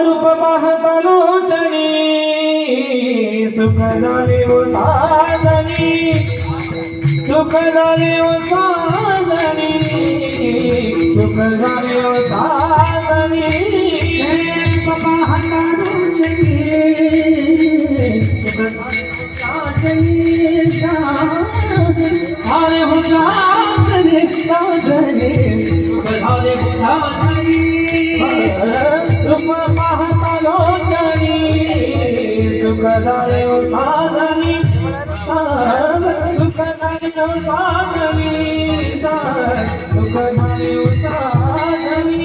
रूप पाहतालोचनी सुख झाले ओ साजनी, सुख झाले ओ साजनी, सुख झाले ओ साजनी। रूप पाहतालोचनी सुख झाले ओ साजनी, साजनी सुख झाले ओ साजनी। रूप पाहतालोचनी सुख झाले ओ साजनी, सुख झाले ओ साजनी, सुख झाले ओ साजनी।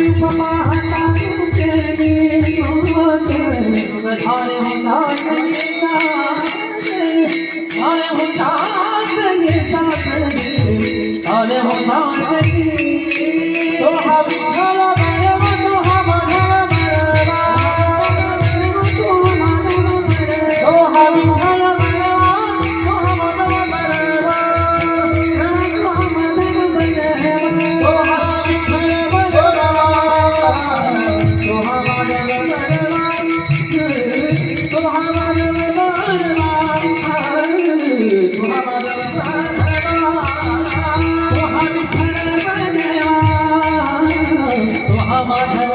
रूप पाहतालोचनी सुख झाले ओ साजनी, झाले ओ साजनी, झाले ओ साजनी। तो हा विठ्ठल बळवा, तो हा माधव बळवा, तो हा विठ्ठल बळवा, तो हा माधव बळवा, तो हा विठ्ठल बळवा, तो हा माधव बळवा, तो हा माधव बळवा, तो हा माधव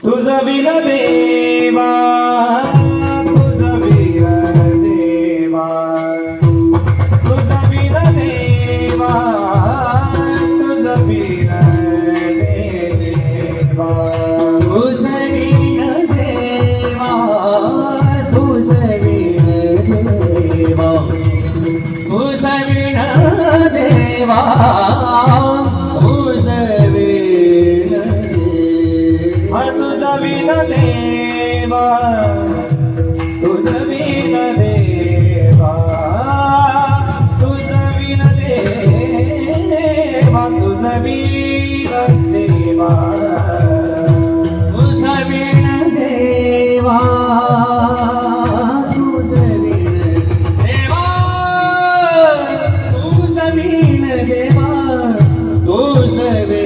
तुझ बिन देवा तुझ बिन देवा तुझ बिन देवा देवा तुझ विण तुझ विण देवा तुझ विण देवा तुझ विण देवा तुझ विण देवा तुझ विण देवा तुझ विण देवा तुझ विण देवा तुझ विण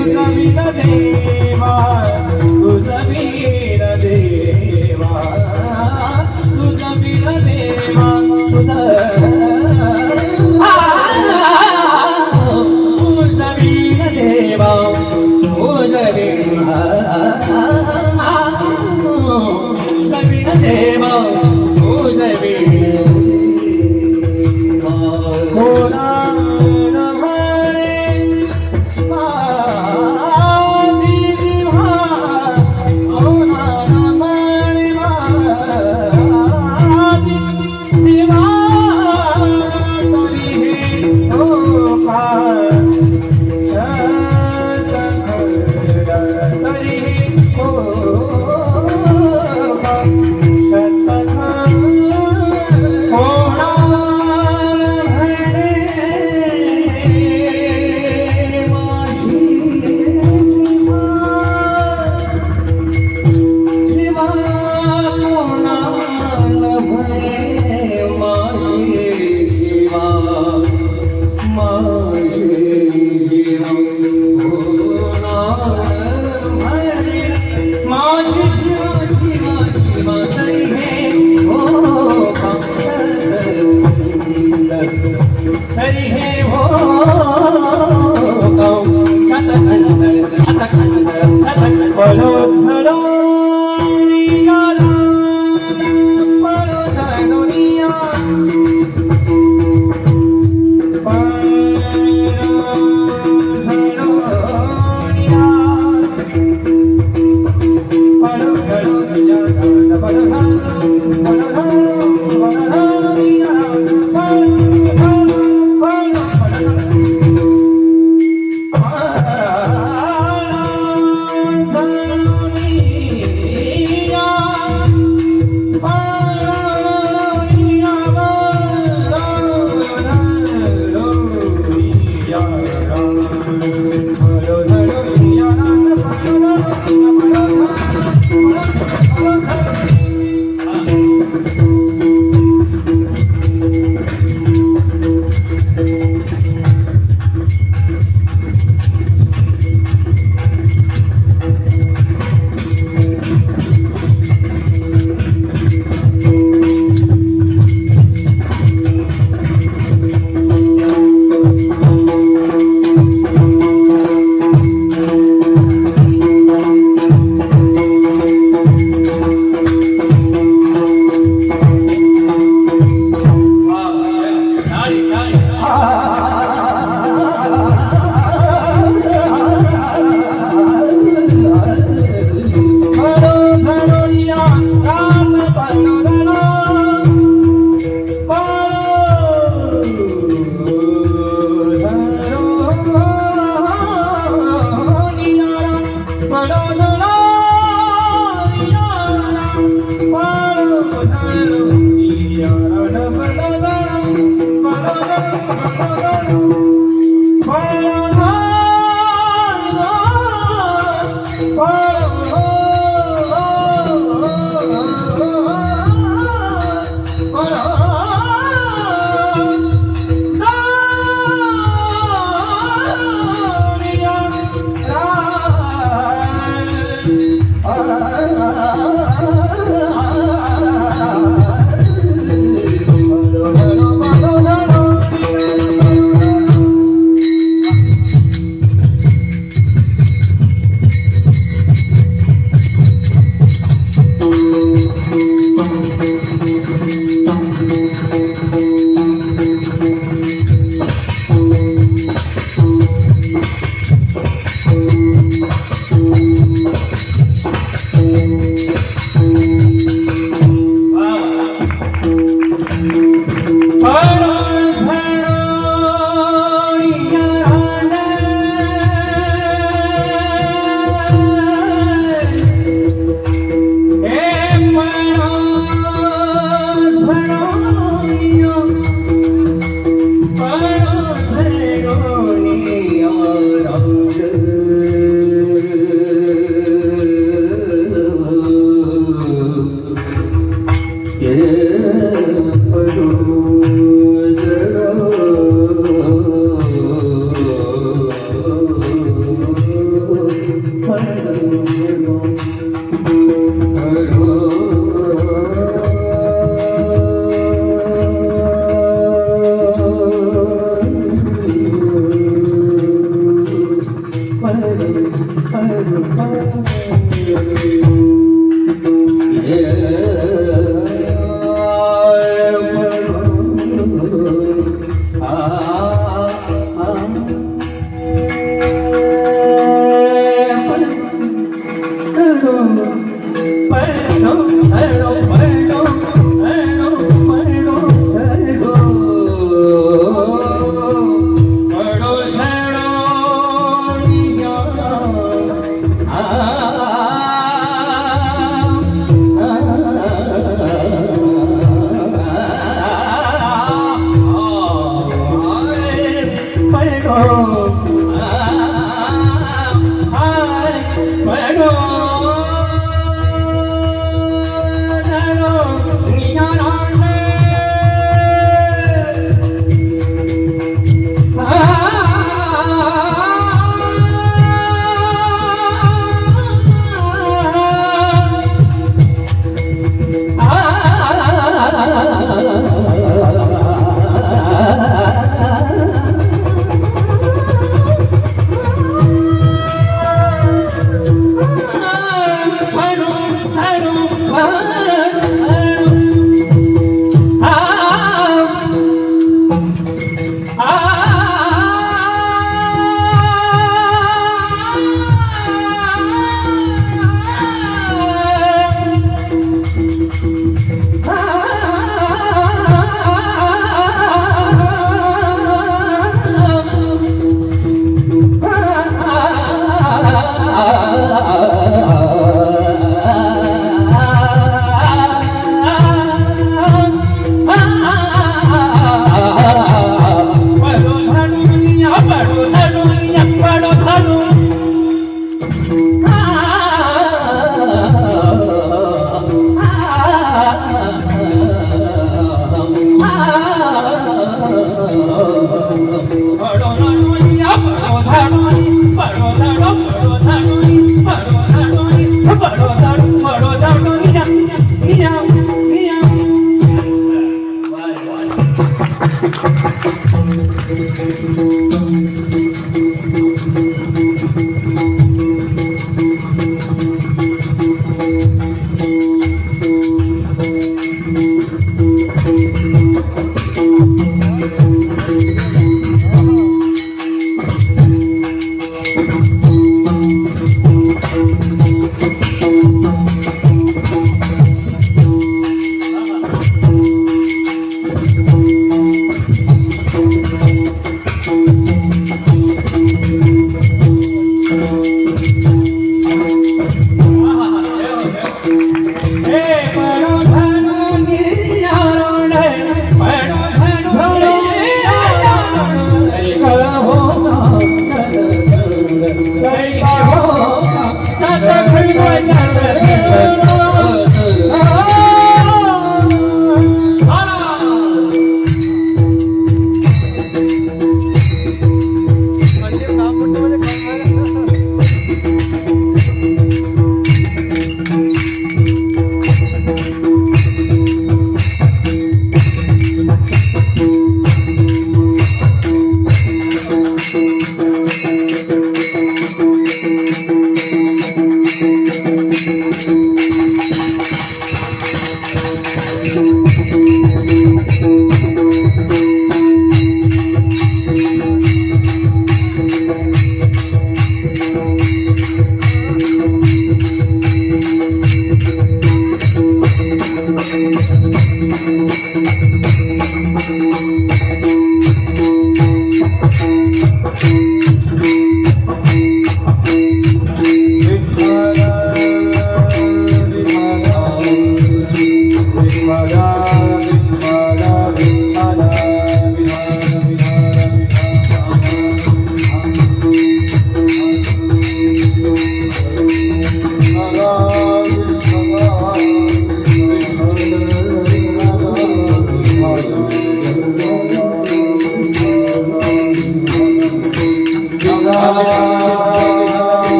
तुझ विण देवा तुझ विण देवा तुझ विण देवा तुझ विण देवा तुझ विण देवा तुझ विण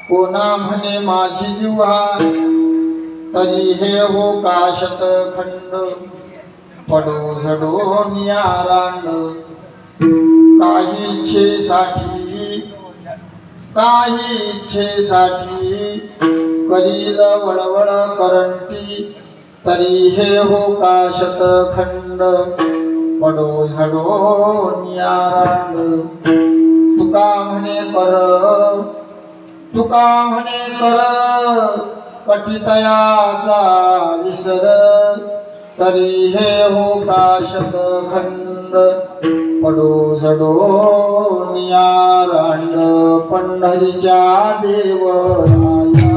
कोणा म्हणे माझी जीवा तरी हे हो का शतखंड पडो झडो नियारांड काही इच्छेसाठी करील वळवळ करंटी तरी हे हो का शतखंड पडो झडो नियारांड तुका म्हणे कर कटितयाचा विसर तरी हे हो का शतखंड पडो झडो नियारांड पंढरीच्या देवराया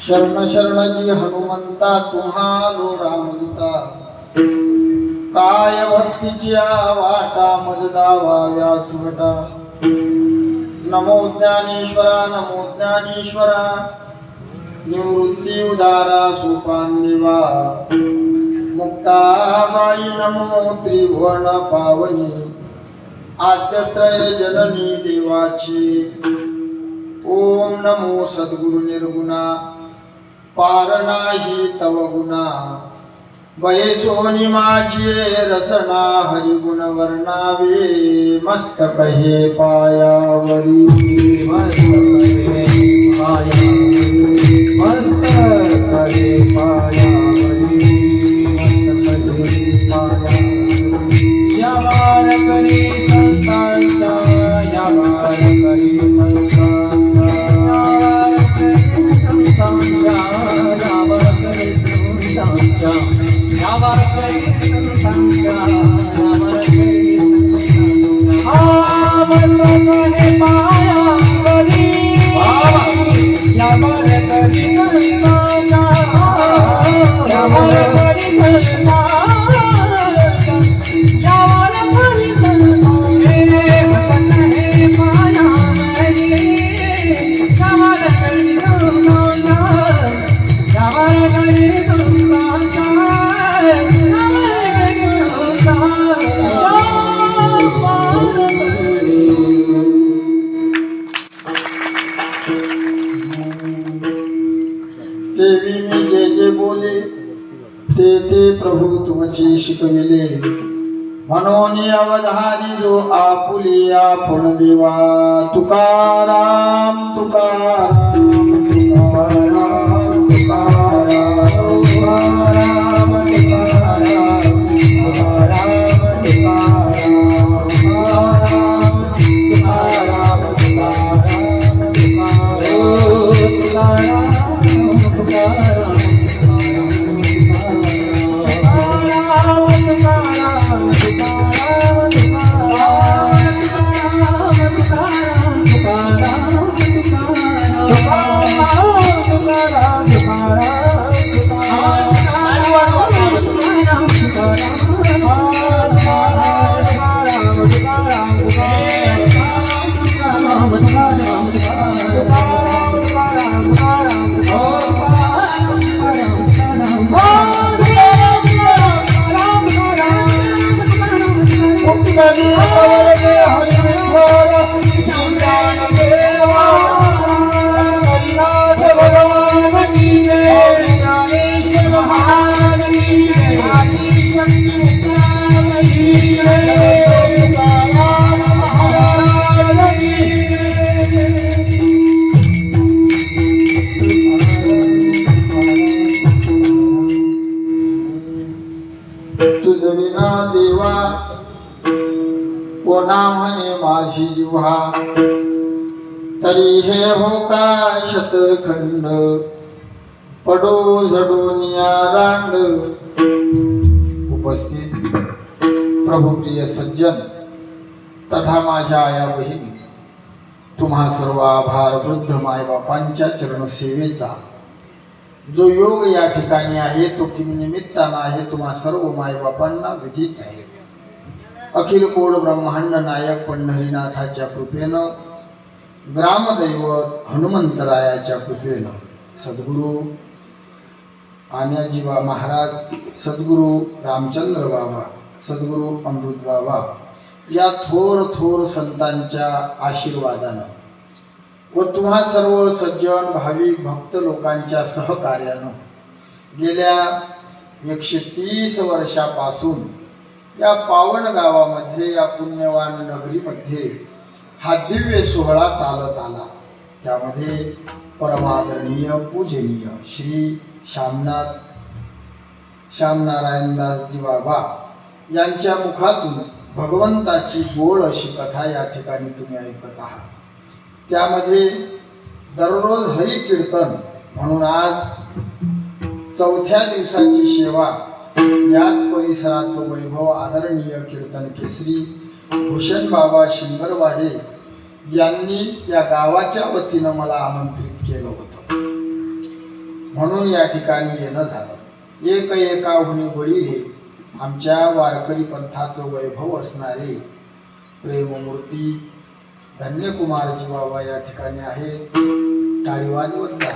शरण शरणजी हनुमंता तुम्हालो रामदूता काय भक्तीच्या वाटा मज दावाव्या सुगटा नमो ज्ञानेश्वरा निवृत्ती उदारा सोपान देवा मुक्ताबाई नमो त्रिभुवन पावनी आद्यत्रय जननी देवाची ओम नमो सद्गुरु निर्गुणा पार नाही तव गुणा बये सोनी माझी रसना हरिगुण वर्णावे मस्तक हे पायावरी या वारकरी संतांचा या वारकरी देवी मी जे जे बोले ते ते प्रभू तुमचे शिकविले म्हणून अवधारी जो आपुले आपण देवा तुकाराम तुकाराम तुकाराम तुकाराम तुकाराम तुझविना देवा कोणा म्हणे माझी जिव्हा तरी हे हो का शतखंड पडो झडोनिया रांड उपस्थित प्रभुप्रिय सज्जन तथा माझ्या आया बहिणी तुम्हा सर्व आभार वृद्ध मायबापांच्या चरणसेवेचा जो योग या ठिकाणी आहे तो किमी निमित्तानं आहे तुम्हा सर्व मायबापांना विधित आहे अखिल कोड ब्रह्मांड नायक पंढरीनाथाच्या कृपेनं ग्रामदैवत हनुमंतरायाच्या कृपेनं सद्गुरू आन्याजी महाराज सद्गुरू रामचंद्र बाबा सद्गुरू अमृत बाबा या थोर थोर संतांच्या आशीर्वादानं व तुम्हा सर्व सज्जन भाविक भक्त लोकांच्या सहकार्यानं गेल्या 130 वर्षापासून या पावन गावामध्ये या पुण्यवान नगरीमध्ये हा दिव्य सोहळा चालत आला त्यामध्ये परमादरणीय पूजनीय श्री श्यामनारायणदासजी बाबा यांच्या मुखातून भगवंताची गोड अशी कथा या ठिकाणी तुम्ही ऐकत आहात त्यामध्ये दररोज हरी कीर्तन म्हणून आज 4थ्या दिवसाची सेवा याच परिसराचं वैभव आदरणीय कीर्तन केसरी भूषण बाबा शिंगरवाडे यांनी या गावाच्या वतीनं मला आमंत्रित केलं होतं म्हणून या ठिकाणी येणं झालं एक एकाहुनी बळी रे आमच्या वारकरी पंथाचं वैभव असणारे प्रेममूर्ती धन्यकुमारजी बाबा या ठिकाणी आहे टाळी वाजवत जा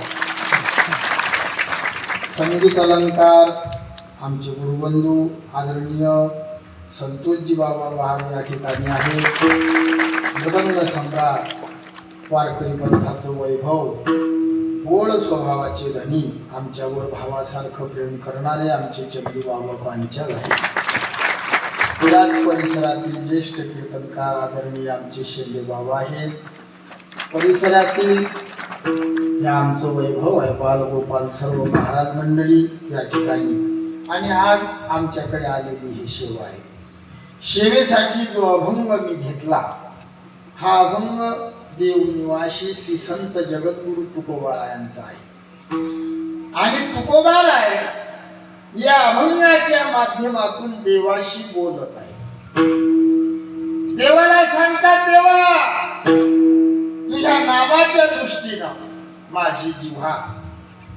संगीत अलंकार आमचे गुरुबंधू आदरणीय संतोषजी बाबा वहार या ठिकाणी आहेत. मृदंग सम्राट, वारकरी पंथाचं वैभव, गोड स्वभावाचे धनी, आमच्यावर भावासारखं प्रेम करणारे आमचे चंदू बाबा पांचाल आहेत. याच परिसरातील ज्येष्ठ कीर्तनकार आदरणीय आमचे शेंडे बाबा आहेत. परिसरातील हे आमचं वैभव आहे, बालगोपाल सर्व महाराज मंडळी या ठिकाणी. आणि आज आमच्याकडे आलेली ही सेवा आहे. सेवेसाठी जो अभंग मी घेतला, हा अभंग देव निवासी श्री संत जगद्गुरु तुकोबारायांचा आहे. आणि तुकोबाराय या अभंगाच्या माध्यमातून देवाशी बोलत आहे. देवाला सांगतात, देवा तुझ्या नावाच्या दृष्टीनं माझी जिव्हा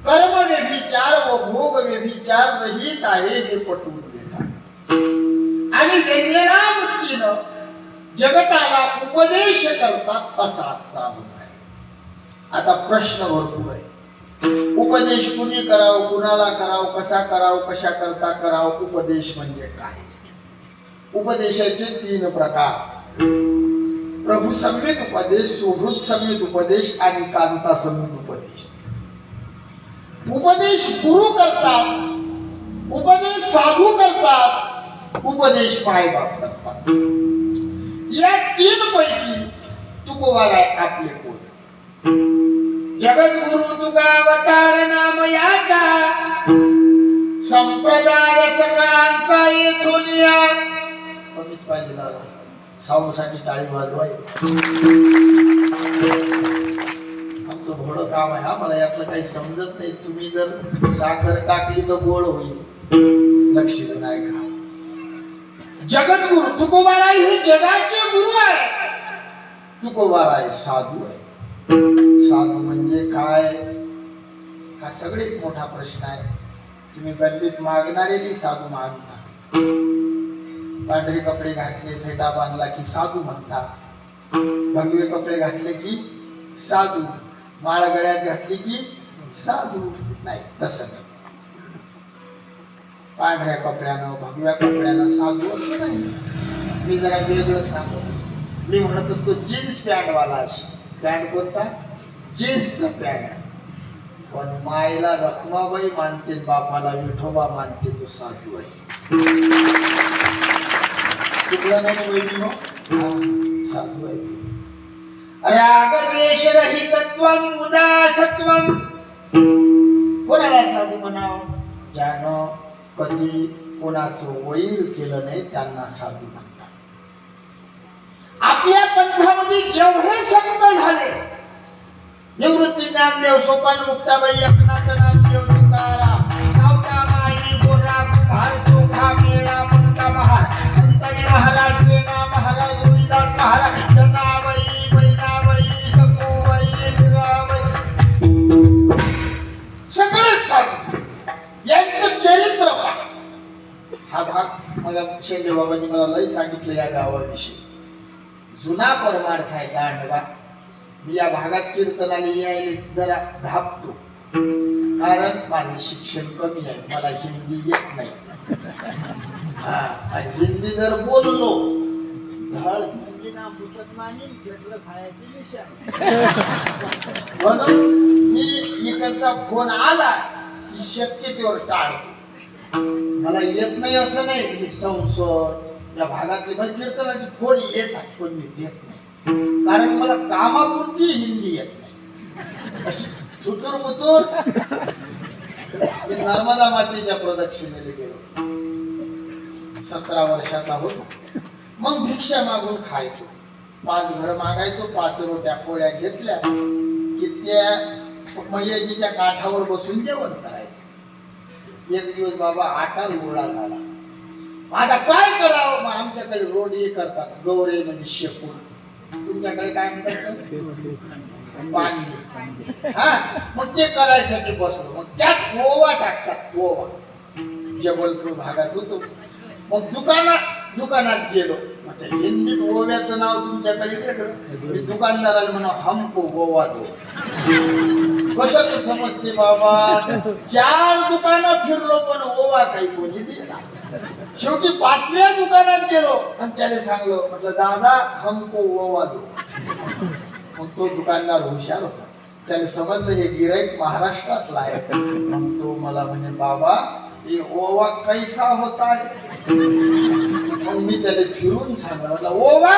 कर्म व्यभिचार व भोग व्यभिचार रहित आहे हे पटवून देतात. आणि व्यंजनामुक्तीनं जगताला उपदेश करतात असा आजचा अभंग आहे. आता प्रश्न भरपूर आहे. उपदेश कुणी करावं, कुणाला करावं, कसा करावं, कशा करता करावं, उपदेश म्हणजे काय? उपदेशाचे 3 प्रकार: प्रभू संमित उपदेश, सुहृद संमित उपदेश आणि कांता संमित उपदेश. उपदेश गुरु करतात, उपदेश साधू करतात, उपदेश मायबाप करतात. या 3 पैकी तुकोबाराय आपले कोण? जगद्गुरु तुका अवतार नाम याचा, संप्रदाय सगळ्यांचा येथून या. कमीच पाहिजे दादा, साऊंडसाठी टाळी वाजवाय. आमचं भोळं काम आहे हा, मला यातलं काही समजत नाही. तुम्ही जर साखर टाकली तर गोड होईल, लक्ष नाही का? जगद्गुरु तुकोबाराय हे जगाचे गुरु आहे. तुकोबाराय साधू आहे. साधू म्हणजे काय, हा सगळ्यात मोठा प्रश्न आहे. तुम्ही गल्लीत मागणारे साधू मागता, पांढरे कपडे घातले, फेटा बांधला की साधू म्हणता, भगवे कपडे घातले की साधू, माळ गळ्यात घातली की साधू. नाही, तसं नाही. पांढऱ्या कपड्यानं, भगव्या कपड्यानं साधू असं नाही. मी जरा वेगळं सांगतो. मी म्हणत असतो जीन्स पॅन्टवाला. अशी पॅन्ट कोणता? जीन्सचा पॅन्ट. पण मायला रखमाबाई मानते, बापाला विठोबा मानते, तो साधू आहे. चुकलं नाही वैदिनो, साधू आहे तो. राग द्वेष रहितत्वम उदासत्वम. कोणाला साधू म्हणावं? ज्यानं कधी कोणाचं वैर केलं नाही त्यांना साधू म्हणतात. आपल्या पंथामध्ये जेवढे संत झाले, निवृत्ती ज्ञानदेव, सोपान मुक्ताबाई, एकनाथ नामदेव, तुकाराम, सावता माई, गोरा कुंभार, चोखा मेळा, पंका महाराज, संताजी महाराज, सेना महाराज, रोहिदास महाराज, जनाबाई, बहिणाबाई, सखूबाई, मीराबाई, सगळे साधू. यांचं चरित्र पहा. हा भाग मला शेंडे बाबांनी मला लय सांगितलं या गावाविषयी. जुना परमार्थ आहे दांडगा. मी या भागात कीर्तनाला यायला जरा धापतो, कारण माझं शिक्षण कमी आहे, मला हिंदी येत नाही. आणि हिंदी जर बोललो धड हिंदी ना पुसत नाही, घेतलं खायची विषय. म्हणून मी इकडचा फोन आला की शक्यतेवर टाळतो. मला येत नाही असं नाही. संसद या भागातले म्हणजे कीर्तनाचे फोन येतात, पण मी देत नाही, कारण मला कामापुरती हिंदी येत नाही. अशी चुतूर मुतूर. नर्मदा मातेच्या प्रदक्षिणेला गेलो, 17 वर्षाचा होतो. मग भिक्षा मागून खायचो. 5 घर मागायचो, 5 रोट्या पोळ्या घेतल्या की त्या मैयाजीच्या काठावर बसून जेवण करायचं. एक दिवस बाबा आटा गोळा झाला. आता काय करावं? मग आमच्याकडे रोडी करतात, गौरे म्हणजे शेपूर. तुमच्याकडे काय म्हणतात? पाणी. हा, मग ते करायसाठी बसलो. मग त्यात ओवा टाकतात, ओवा. जबलपूर भागात होतो. मग दुकानात गेलो. मग हिंदीत ओव्याचं नाव तुमच्याकडे वेगळं. दुकानदाराला म्हणा हमको गोवा दो. कशाचं समजते बाबा 4 दुकानं फिरलो पण ओवा काही कोणी दिला शेवटी 5व्या दुकानात गेलो आणि त्याने सांगलो म्हटलं दादा हमको ओवा दो मग तो दुकानदार हुशार होता त्याने समजलं हे गिराईक महाराष्ट्रातला आहे मग तो मला म्हणे बाबा ये ओवा कैसा होता है मग मी त्याला फिरून सांगलं म्हटलं ओवा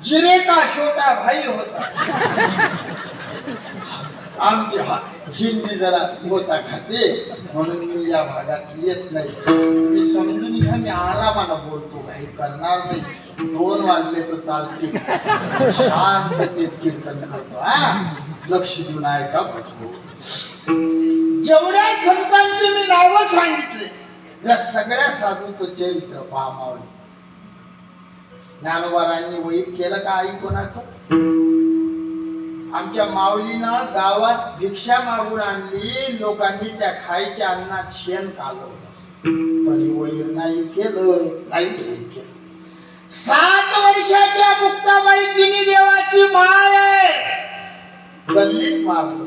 जिरे का छोटा भाई होता आमची हिंदी जरा होता खाते म्हणून मी या भागात येत नाही तुम्ही समजून घ्या मी आरामानं बोलतो काही करणार नाही 2 वाजले तर चालते शांततेत कीर्तन करतो हा लक्ष देऊन ऐका जेवढ्या संतांची मी नावं सांगितले त्या सगळ्या साधूचं चरित्र पामावले ज्ञानोबारांनी वैद केलं का आई कोणाचं आमच्या माऊलीनं गावात भिक्षा मागून आणली लोकांनी त्या खायच्या अन्नात शेण कालवलं तरी वैर नाही केलं नाही केलं 7 वर्षाच्या मुक्ताबाई तिन्ही देवाची माय आहे गल्लीत मारलं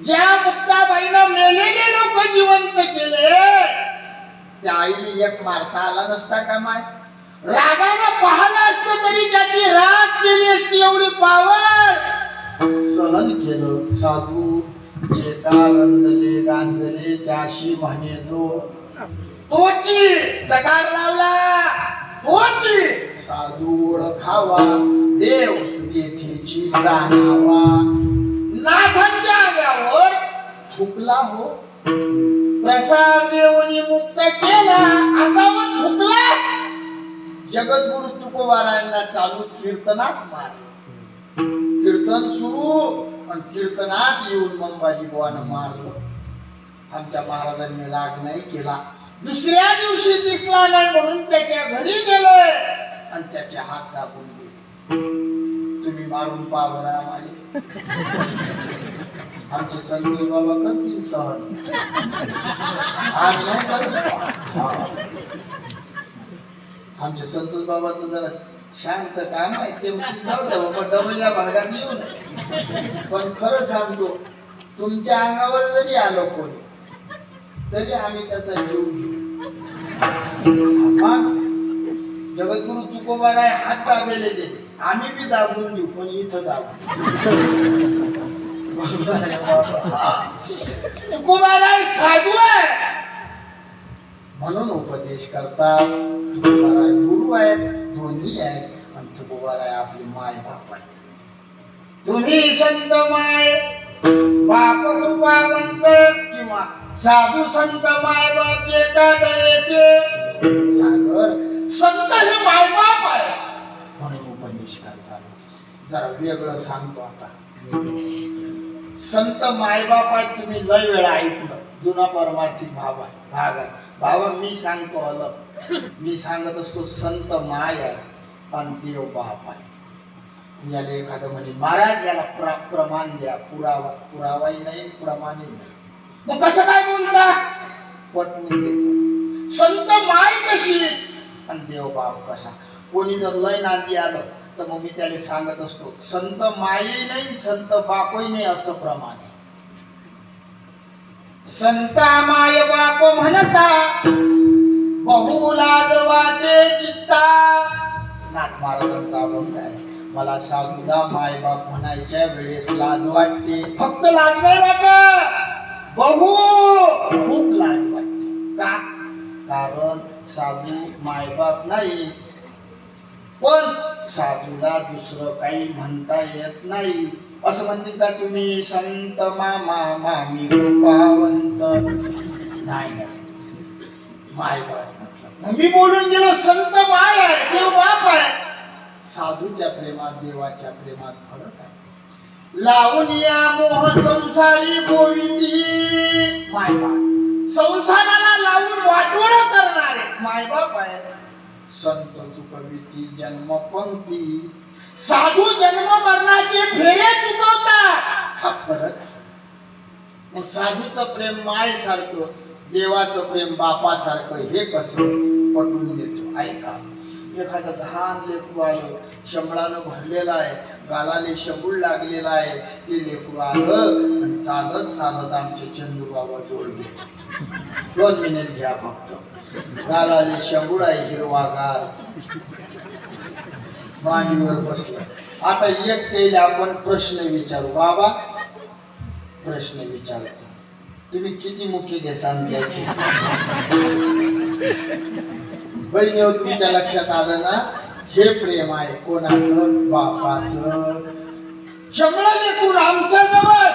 ज्या मुक्ताबाईनं मेलेले लोक जिवंत केले त्या आईने एक मारता आला नसता का माय रागानं पाहिलं असतं तरी त्याची राग केली असती एवढी पावर सहन केलं साधू चेता रंजले गांजले त्याशी म्हणे जो तोची जगार लावला तोची साधू ओळखावा देव तेथेची जाणावा नाथांच्या अंगावर थुकला हो प्रसाद देवनी मुक्त केला अंगावर थुकला जगद्गुरु तुकोबारायांना चालू कीर्तनात मार कीर्तन सुरू आणि कीर्तनात येऊन मंबाजी बुवानं मारलं आमच्या महाराजांनी राग नाही केला दुसऱ्या दिवशी दिसला नाही म्हणून त्याच्या घरी गेलोय आणि त्याचे हात दाबून गेले तुम्ही मारून पहा बरं आम्हाला आमचे संतोष बाबा करतील सहन आम्ही नाही करत आमचे संतोष बाबाचं जरा शांत काम आहे ते जाऊ द्या बाबा डबल या भागात येऊ नये पण खरं सांगतो तुमच्या अंगावर जरी आलो कोणी तरी आम्ही त्याचा जीव घेऊ मग जगद्गुरु तुकोबाराय हात दाबलेले गेले आम्ही बी दाबून घेऊ पण इथं दाबू तुकोबाराय साधू आहे म्हणून उपदेश करतात तुकोबाराय गुरु आहेत दोन्ही आहेत आणि तुकोबाराय आपली माय बाप आहे तुम्ही संत माय बाप कृपावंत किंवा साधू संत माय बाप जे का दयेचे सागर संत हे माय बाप आहे म्हणून उपदेश करतात जरा वेगळं सांगतो आता संत माय बाप आहेत तुम्ही लय वेळा ऐकलं जुना परमार्थिक भाग आहे भावा मी सांगतो अलग मी सांगत असतो संत माय आहे आणि देव बाप आहे याला एखादं म्हणे महाराज याला प्रमाण द्या पुरावाही नाही प्रमाणही नाही मग कसं काय बोलता पत्नी देतो संत माय कशी आणि देव बाप कसा कोणी जर लय नांदी आलं तर मग मी त्याला सांगत असतो संत मायही नाही संत बापही नाही असं प्रमाण आहे संता माय बाप म्हणता बहु लाज वाटे चित्ता नाथ महाराजांचा अभंग आहे मला साधूला माय बाप म्हणायच्या वेळेस लाज वाटते फक्त लाज नाही वाटत बहु खूप लाज वाटते का कारण साधू माय बाप नाही पण साधूला दुसरं काही म्हणता येत नाही असं म्हणते का तुम्ही संत मामा मामी कृपावंत नाही माय बाप मी बोलून गेलो संत माय आहे देव बाप आहे साधूच्या प्रेमात देवाच्या प्रेमात फरक आहे लावून या मोह संसारी गोविंदी माय बाप संसाराला लावून वाटोळ करणारे माय बाप आहे संत चुकविती जन्म पंक्ती साधू जन्म मरणाचे फेरे चुकवतात हा फरक आहे मग साधूचं प्रेम माय सारखं देवाचं प्रेम बापासारखं हे कसं पटवून देतो ऐका एखादं लहान लेकरू आलं, शंभळानं भरलेलं आहे, गालाले शंभूळ लागलेला आहे, ते लेकरू आलं आणि चालत चालत आमचे चंदूबाबा जोड गेले. 2 मिनिट घ्या फक्त. गालाले शंभूळ आहे, हिरवागार, मांडीवर बसलं. आता एक तेल आपण प्रश्न विचारू. बाबा प्रश्न विचारतो, तुम्ही किती मुख्य घेसान त्याची? बहिणी हो, तुमच्या लक्षात आलं ना, हे प्रेम आहे कोणाचं? बापाचं. शंभळा लेकून आमच्या जवळ,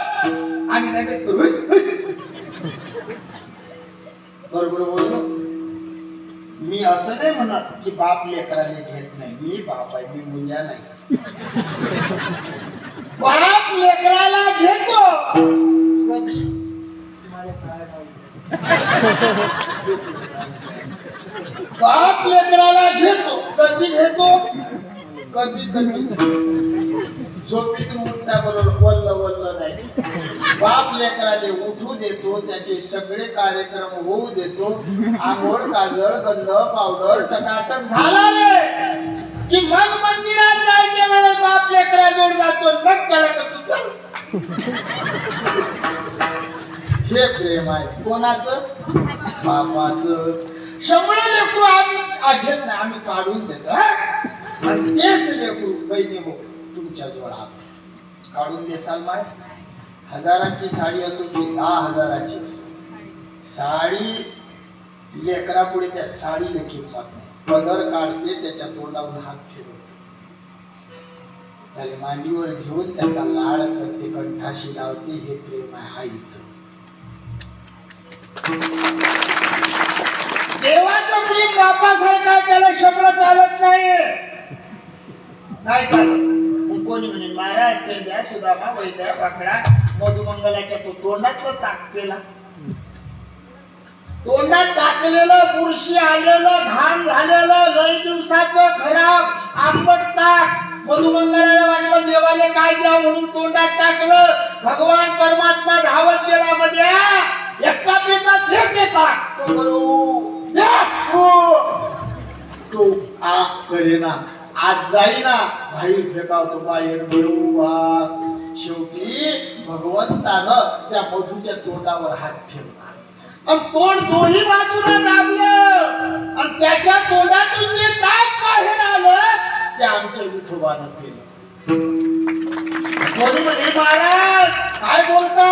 आम्ही लगेच करू बरोबर बोललो. मी असं नाही म्हणत की बाप लेकराने घेत नाही. मी बाप आहे, मी मुंजा नाही. बाप लेकराला घेतो. बाप लेकराला घेतो. कधी घेतो? कधी झोपेतून उठता बरोबर वल्ल वल्ल नाही. बाप लेकराले उठू देतो, त्याचे सगळे कार्यक्रम होऊ देतो. आंघोळ, काजळ, गंध, पावडर टकाटक झाला रे की मग मंदिरात जायच्या वेळेस बाप लेकरा जोड जातो. मग त्याला करतो चल. हे प्रेम आहे कोणाचं? बापाचं. शंभर लेकरू आम्ही घेत नाही, आम्ही काढून देतो. आणि तेच लेकरू बहिणी हो तुमच्या जवळ काढून देसाल माय. 1000ची साडी असो की 10,000ची असो, साडी लेकरा पुढे त्या साडीला किंमत नाही. पदर काढते, त्याच्या तोंडावर हात फिरवते, त्याला मांडीवर घेऊन त्याचा लाड करते, कंठाशी लावते. हे प्रेम आहे आईचं. देवाचं प्रेम बापासारखं आहे, त्याला शब्द चालत नाही. नाही चालत. कोणी म्हणे महाराज ते द्या, सुदामा वैद्या वाकडा मधुमंगलाच्या तो तोंडातलं ताक पेला. तोंडात टाकलेलं, बुरशी आलेलं, घाण झालेलं, लई दिवसाचं खराब आंबट ताक मधुमंगलाला वाटलं देवाले काय द्या म्हणून तोंडात टाकलं. भगवान परमात्मा धावत गेला मध्ये एकटा पेतात ताक. तो करू तो आ करेना, आज जाईना, बाहेर फेकावतो बाहेर बरोबर. शेवटी भगवंतानं त्या मधूच्या तोंडावर हात ठेवला आणि तोंड दोन्ही बाजूला दाबलं आणि त्याच्या तोंडातून जे ताक बाहेर आलं ते आमच्या विठोबानं केलं. कोणी म्हणे महाराज काय बोलता,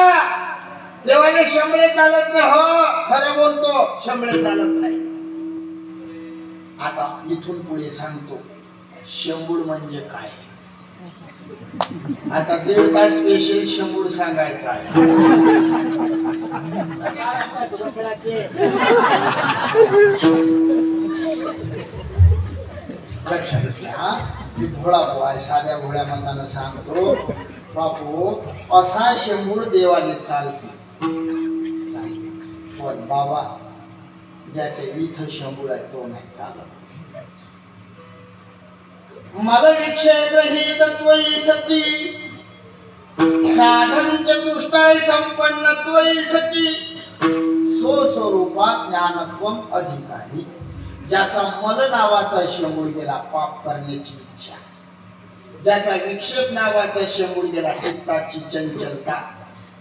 देवाने शंभळे चालत नाही. हो खरं बोलतो, शंभळे चालत नाही. आता इथून पुढे सांगतो शंभूळ म्हणजे काय. आता 1.5 तास स्पेशल शंभूळ सांगायचा आहे. लक्षात घ्या, मी भोळा आहे, साध्या भोळ्या मतानं सांगतो. बापू असा शंभूळ देवाने चालते. पण बाबा ज्याच्या इथं शंभूळ आहे तो नाही चालत. मदविक्षेपहि तत्त्वयि सति साधन चतुष्टय संपन्नत्वयि सति स्वस्वरूपात ज्ञानत्वम अधिकारी. ज्याचा मल नावाचा शंभूळ गेला पाप करण्याची इच्छा, ज्याचा विक्षेप नावाचा शंभूळ गेला चित्ताची चंचलता,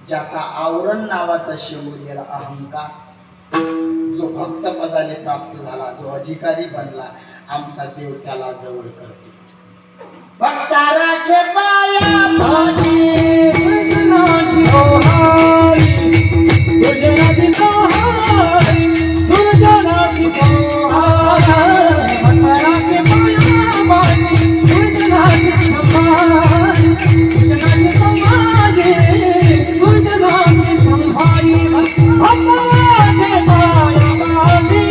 ज्याचा आवरण नावाचा शंभूळ गेला अहंकार, जो भक्त पदाने प्राप्त झाला, जो अधिकारी बनला, आमचा देव त्याला जवळ करते. भक्ता राखे पाया भाषी गुरुजनाची ओहारी, गुरुजनाची ओहारी, गुरुजनाची ओहारी. भक्ता राखे पाया भाषी गुरुजनाची ओहारी, गुरुजनाची ओहारी, गुरुजनाची ओहारी. भक्ता राखे पाया भाषी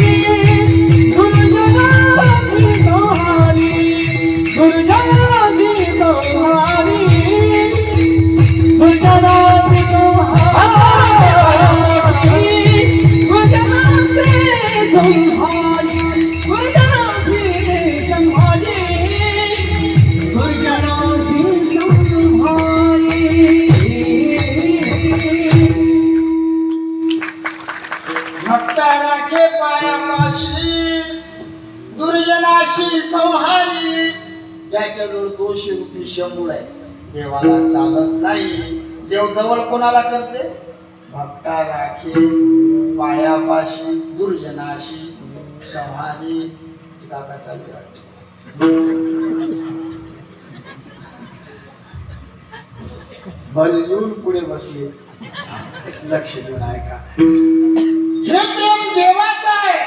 गुरुजनाची ओहारी, गुरुजनाची ओहारी. विनाशी संहारी, ज्याच्याजवळ दोषी रूपी शंभूर आहे, देवाला चालत नाही. देव जवळ कोणाला करते? भक्ता राखे पायापाशी दुर्जनाशी संहारी. काका चालू बल येऊन पुढे बसले, लक्ष देऊन ऐका. हे प्रेम देवाचं आहे.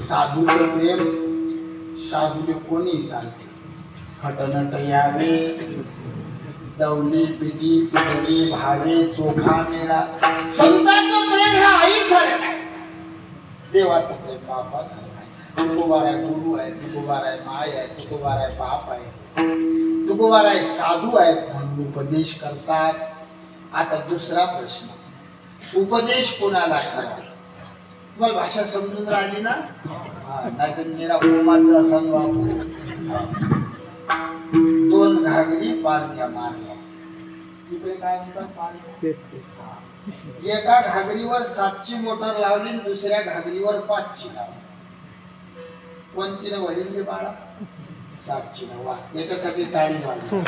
साधूचं प्रेम साधूने कोणी चालते. खटनट यावे, दौली पिटी पिटली भावे, चोखा मेळा. संतांचं प्रेम हे आई सारखं, देवाचं प्रेम बापा सारखं आहे. तुकोबार आहे गुरु आहे, तुकोबार आहे माय आहे, तुकोबार आहे बाप आहे, तुकोबार आहे साधू आहेत म्हणून उपदेश करतात. आता दुसरा प्रश्न, उपदेश कोणाला करा? तुम्हाला भाषा समजून राहिली ना? नाहीतर मेरा ओमाचा संग वापरू. दोन घागरी पालथ्या मारल्या. तिकडे काय म्हणतात? पालथ्या. एका घागरीवर 7ची मोटर लावली, दुसऱ्या घागरीवर 5ची लावली. कोणतीनं भरील गे बाळा? 7ची न. वा, याच्यासाठी टाळी वाजली.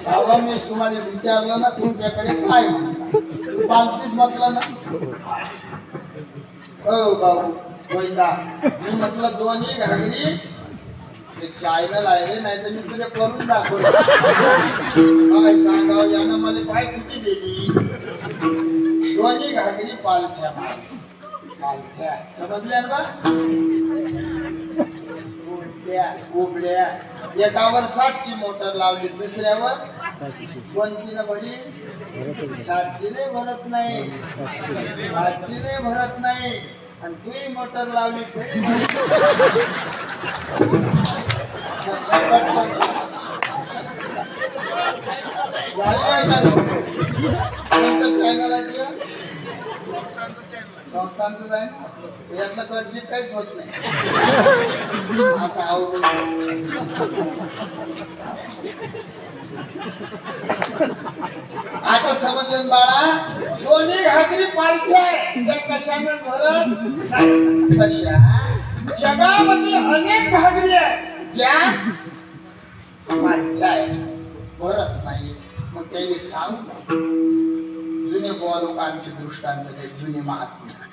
बाबा मी तुम्हाला विचारलं ना, तुमच्याकडे काय पालतीच म्हटलं ना. ओ बाबू गोविंदा, मी म्हटलं दोन्ही घागरी चॅनल आहे रे, नाही तर मी तुला करून दाखवलं. काय सांगावं, यानं मला पाय कुठे दिली. दोन्ही घागरी पालथ्या पालथ्या, समजल्या ना? उबड्या. एकावर 7ची मोटर लावली, दुसऱ्यावर कोणतीनं भरी? 7ची नाही भरत नाही, 5ची नाही भरत नाही. आणि तूही मोटर लावली तरी चॅनल आहे संस्थांच आहे ना, यातलं कटबीट काहीच होत नाही. आता आता समजून बाळा, दोन्ही घागरी पालथ्या आहे, त्या कशाने भरत नाही. तशा जगामध्ये अनेक घागरी आहेत ज्या पालथ्या आहे, भरत नाही. मग त्याने सांगू, जुने बुवा लोक आमचे दृष्टांताचे जुने महात्मा,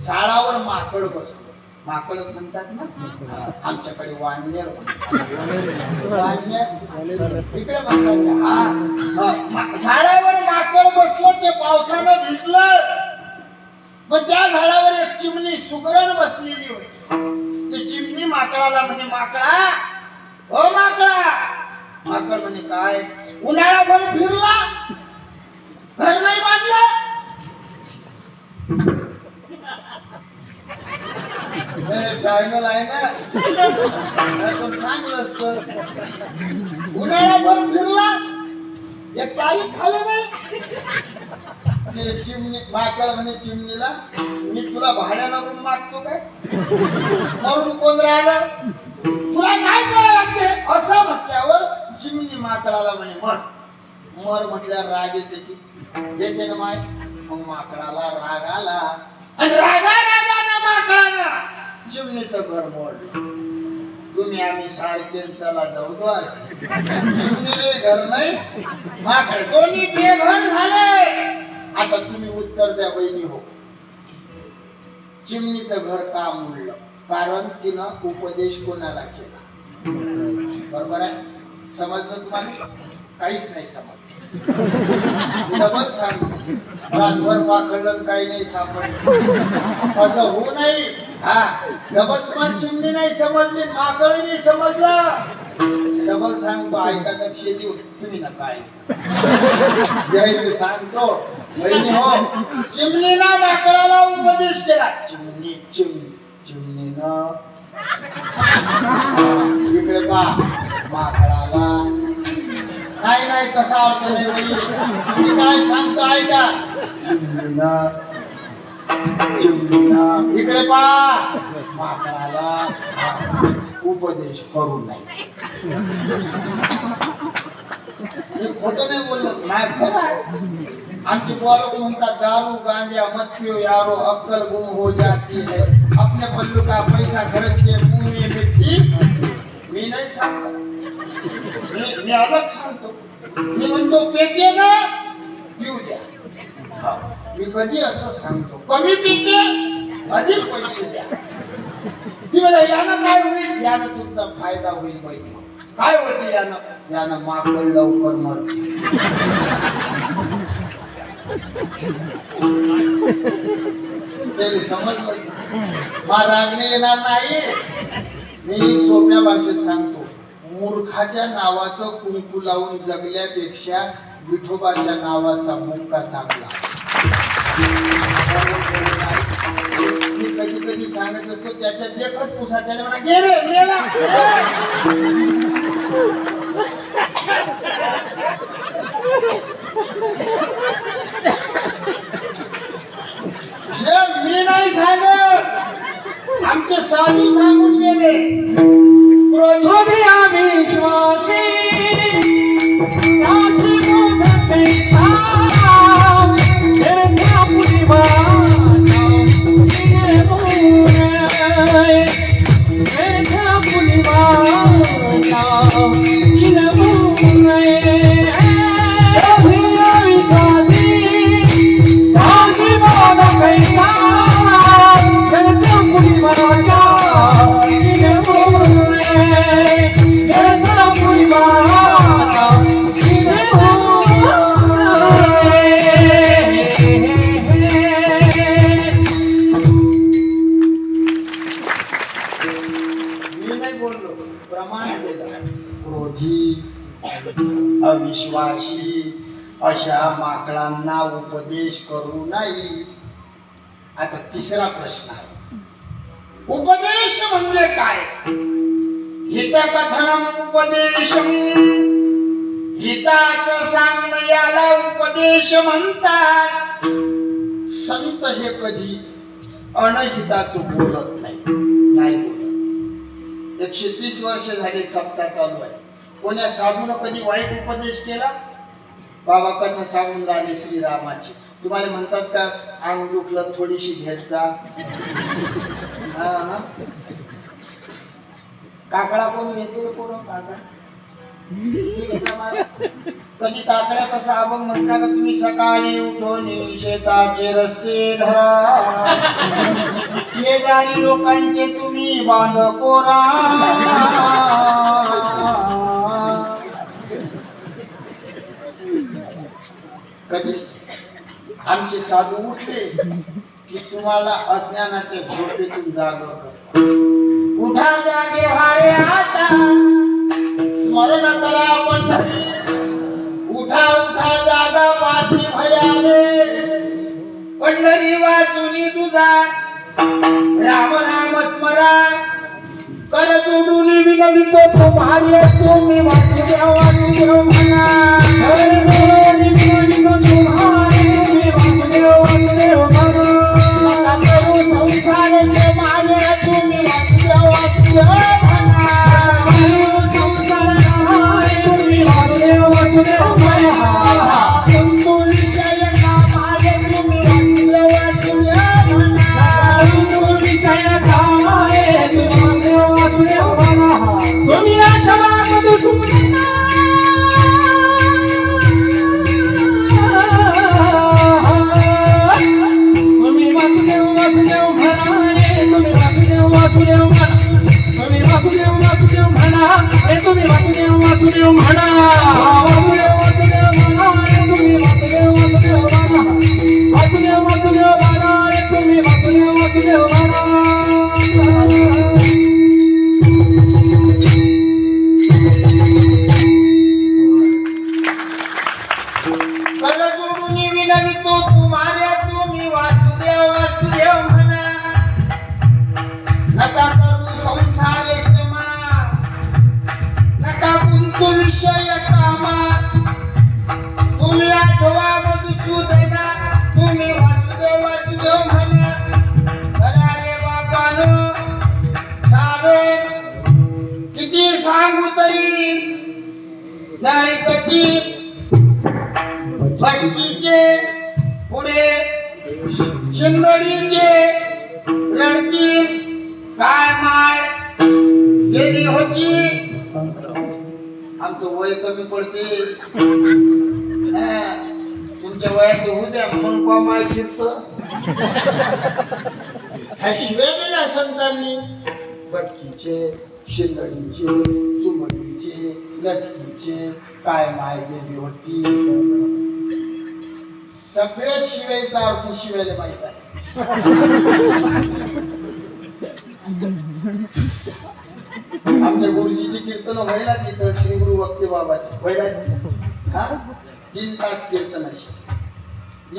झाडावर माकड बसलं, माकडच म्हणतात ना आमच्याकडे, वानर इकडे म्हणतात. झाडावर माकड बसलं, ते पावसानं भिजलं. मग त्या झाडावर एक चिमणी सुगरण बसलेली होती. ते चिमणी माकडाला म्हणे, माकडा ओ माकडा. माकड म्हणे, काय? उन्हाळ्याभर फिरला, घर नाही बांधलं. चॅनल आहे ना, चांगलं असतं. उन्हाळ्याभर फिरला, एक तारीख खाल्लं नाही. चिमणी माकड म्हणे चिमणीला, मी तुला भाड्यानं रूम मागतो काय? मरून कोण राहिलं, तुला काय करावं लागते? असं म्हटल्यावर चिमणी माकडाला म्हणे, मर. मर म्हटल्यावर राग येते की येते ना माय. मग माकडाला राग आला, आणि रागानं माकडानं चिमणीचं घर मोडलं. तुम्ही आम्ही सारखे चला जाऊ द्वार. चिमणीले घर नाही, माकड दोन्ही बेघर झाले. आता तुम्ही उत्तर द्या बहिणी हो. चिमणीचं घर का मोडलं? कारण तिनं उपदेश कोणाला केला? बरोबर आहे? समजलं तुम्हाला? काहीच नाही समजलं. डबल सांग, रातभर पाकडलं काही नाही सापडलं, असं होऊ नाही. हा, डबल तुम्हाला चिमणी नाही समजली, माकड नाही समजलं. डबल सांगतो, ऐका लक्ष देऊ. तुम्ही नका ऐकू सांगतो बहिणी हो. चिमणीनं माकडाला उपदेश केला. चिमणीनं इकडे पा माकडाला. नाही तसा अर्थ नाही बाई, मी काय सांगतो ऐका. चिमणीनं इकडे पा माकडाला उपदेश करू नाही. मी खोटं नाही बोललो, नाही खरं आहे. आमचे पोरं म्हणतात दारू गांजा मत पियो यारो अक्कल गुम हो जाती है, अपने पल्लू का पैसा खर्च के मुंह में मिट्टी. मी नाही सांगतो, मी अलग सांगतो. मी म्हणतो पेते ना पिऊ द्या. हा, मी कधी असं सांगतो कमी पिते अधिक पैसे द्या. ती म्हणा यानं काय होईल, यानं तुमचा फायदा होईल. माहिती काय होते यानं माकड लवकर मरते. समजलं मला रागणे येणार नाही. मी सोप्या भाषेत सांगतो, मूर्खाच्या नावाचं कुंकू लावून जगल्यापेक्षा विठोबाच्या नावाचा मुक्का चांगला. मी कधी कधी सांगत असतो त्याच्या देखत पुसा त्याने म्हणा गे रे मेला. हे मी नाही सांगत, आमचे साधू सांगून गेले. क्रोधी अविश्वासी अविश्वासी अशा माकडांना उपदेश करू नाही. आता तिसरा प्रश्न आहे, उपदेश म्हणजे काय? हितकथनम उपदेशम, हिताचं सांगणं याला उपदेश म्हणतात. संत हे कधी अनहिताचं बोलत नाही बोलत. 130 वर्ष झाले सप्ताह चालू आहे. कोण्या साधून कधी वाईट उपदेश केला? बाबा कथा सांगून राहिले श्रीरामाची. तुम्हाला म्हणतात का अंग दुखलं थोडीशी घेत जा. काकडा कोण येतो कोण काका कधी काकड्या कसा अभंग म्हणता का तुम्ही सकाळी उठून शेताचे रस्ते धरा, शेजारी लोकांचे तुम्ही बांध कोरा. कधी आमचे साधू उठले की तुम्हाला अज्ञानाच्या झोपेतून जागा करतात. उठा जागे वारे आता स्मरण करा पंढरी, उठा उठा जागा पाठी भयाले, पंढरी वाचुनी तुझा राम राम स्मरा. कर जोडून विनवितो तुम्हारे तुम्ही वासुदेव वासुदेव म्हणा. कर जोडून विनवितो तुम्हारे तुम्ही वासुदेव वासुदेव म्हणा. नका करू संसार से मागे तुम्ही वासुदेव वासुदेव म्हणा. संसार तुम्ही वासुदेव वासुदेव म्हणा. कुंतु विषय का मागे तुम्ही वासुदेव वासुदेव म्हणा. कुंतु विषय का मागे तुम्ही आठवा मधुसूदना. तुम्ही वासुदेव वासुदेव म्हणा. तुम्ही वासुदेव वासुदेव म्हणा. तुम्ही वासुदेव वासुदेव म्हणा. तुम्ही वासुदेव वासुदेव म्हणा. वासुदेव वासुदेव म्हणा. तुम्ही वासुदेव वासुदेव म्हणा. वासुदेव वासुदेव म्हणा. तुम्ही वासुदेव वासुदेव म्हणा. नका करू संसार श्रमा, नका कुंतु विषय कामा. तुम्ही आठवा मधुसूदना. तुम्ही वासुदेव वासुदेव म्हणा. अरे बापानो साधन किती सांगू तरी नाही कधी भटकीचे पुढे शिंदडीचे लढती काय माय गेली होती. आमचं वय कमी पडते, तुमच्या वयाचं होऊ द्या म्हणून का माय फिरत. ह्या शिव्या दिल्या संतांनी. भटकीचे शिंदडीचे चुमडीचे लटकीचे काय माय गेली होती. सगळ्या शिवायचा अर्थ शिवायला माहित आहे. आमच्या गुरुजीची कीर्तन व्हायला तिथं श्री गुरु वक्ते बाबाची व्हायला. हा 3 तास कीर्तनाशी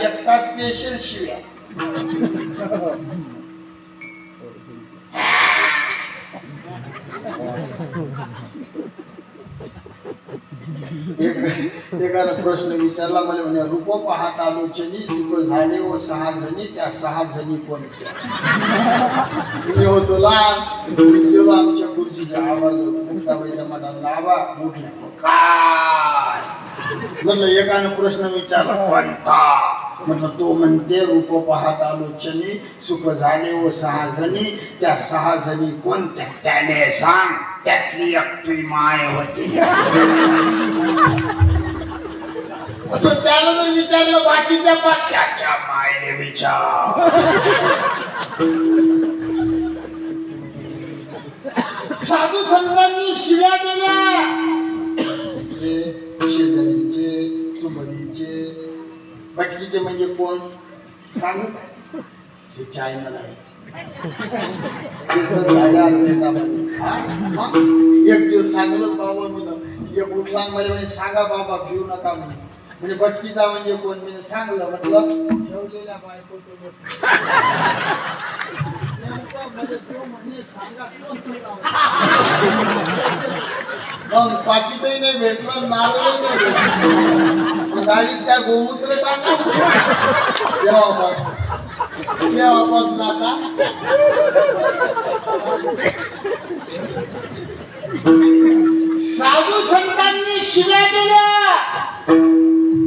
1 तास स्पेशल शिव्या. एकानं प्रश्न विचारला मला म्हणे रूप पाहत आलोचनी सुख झाले व 6 जणी त्या 6 जणी कोणत्या. मी होतो लहान गेलो आमच्या गुरुजीचा आवाज मुक्ताबाईच्या मठात लावा उठल्या काय म्हणलं. एकानं प्रश्न विचारला कोणता म्हटलं तो म्हणते रूप पाहत आलोचनी सुख झाले व 6 जणी त्या 6 जणी कोणत्या. त्याने सांग त्यातली एक तुई माय होती. त्यानं जर विचारलं बाकीच्या त्याच्या मायने विचार. साधू संतांनी शिव्या दिल्या. शेजारीचे चुमडीचे भटकीचे म्हणजे कोण सांगू. हे चॅनल आहे. एक दिवस सांगलं बाबा म्हणून एक उठला म्हणजे सांगा बाबा घेऊ नका म्हणजे भटकीचा म्हणजे कोण मी सांगलं म्हटलं ठेवलेल्या बायको मग पाकिटही नाही भेटलं नारळही नाही भेटलं. गाडीत त्या गोमूत्र टाका तेव्हापासून आता साधू संतांनी शिव्या दिल्या.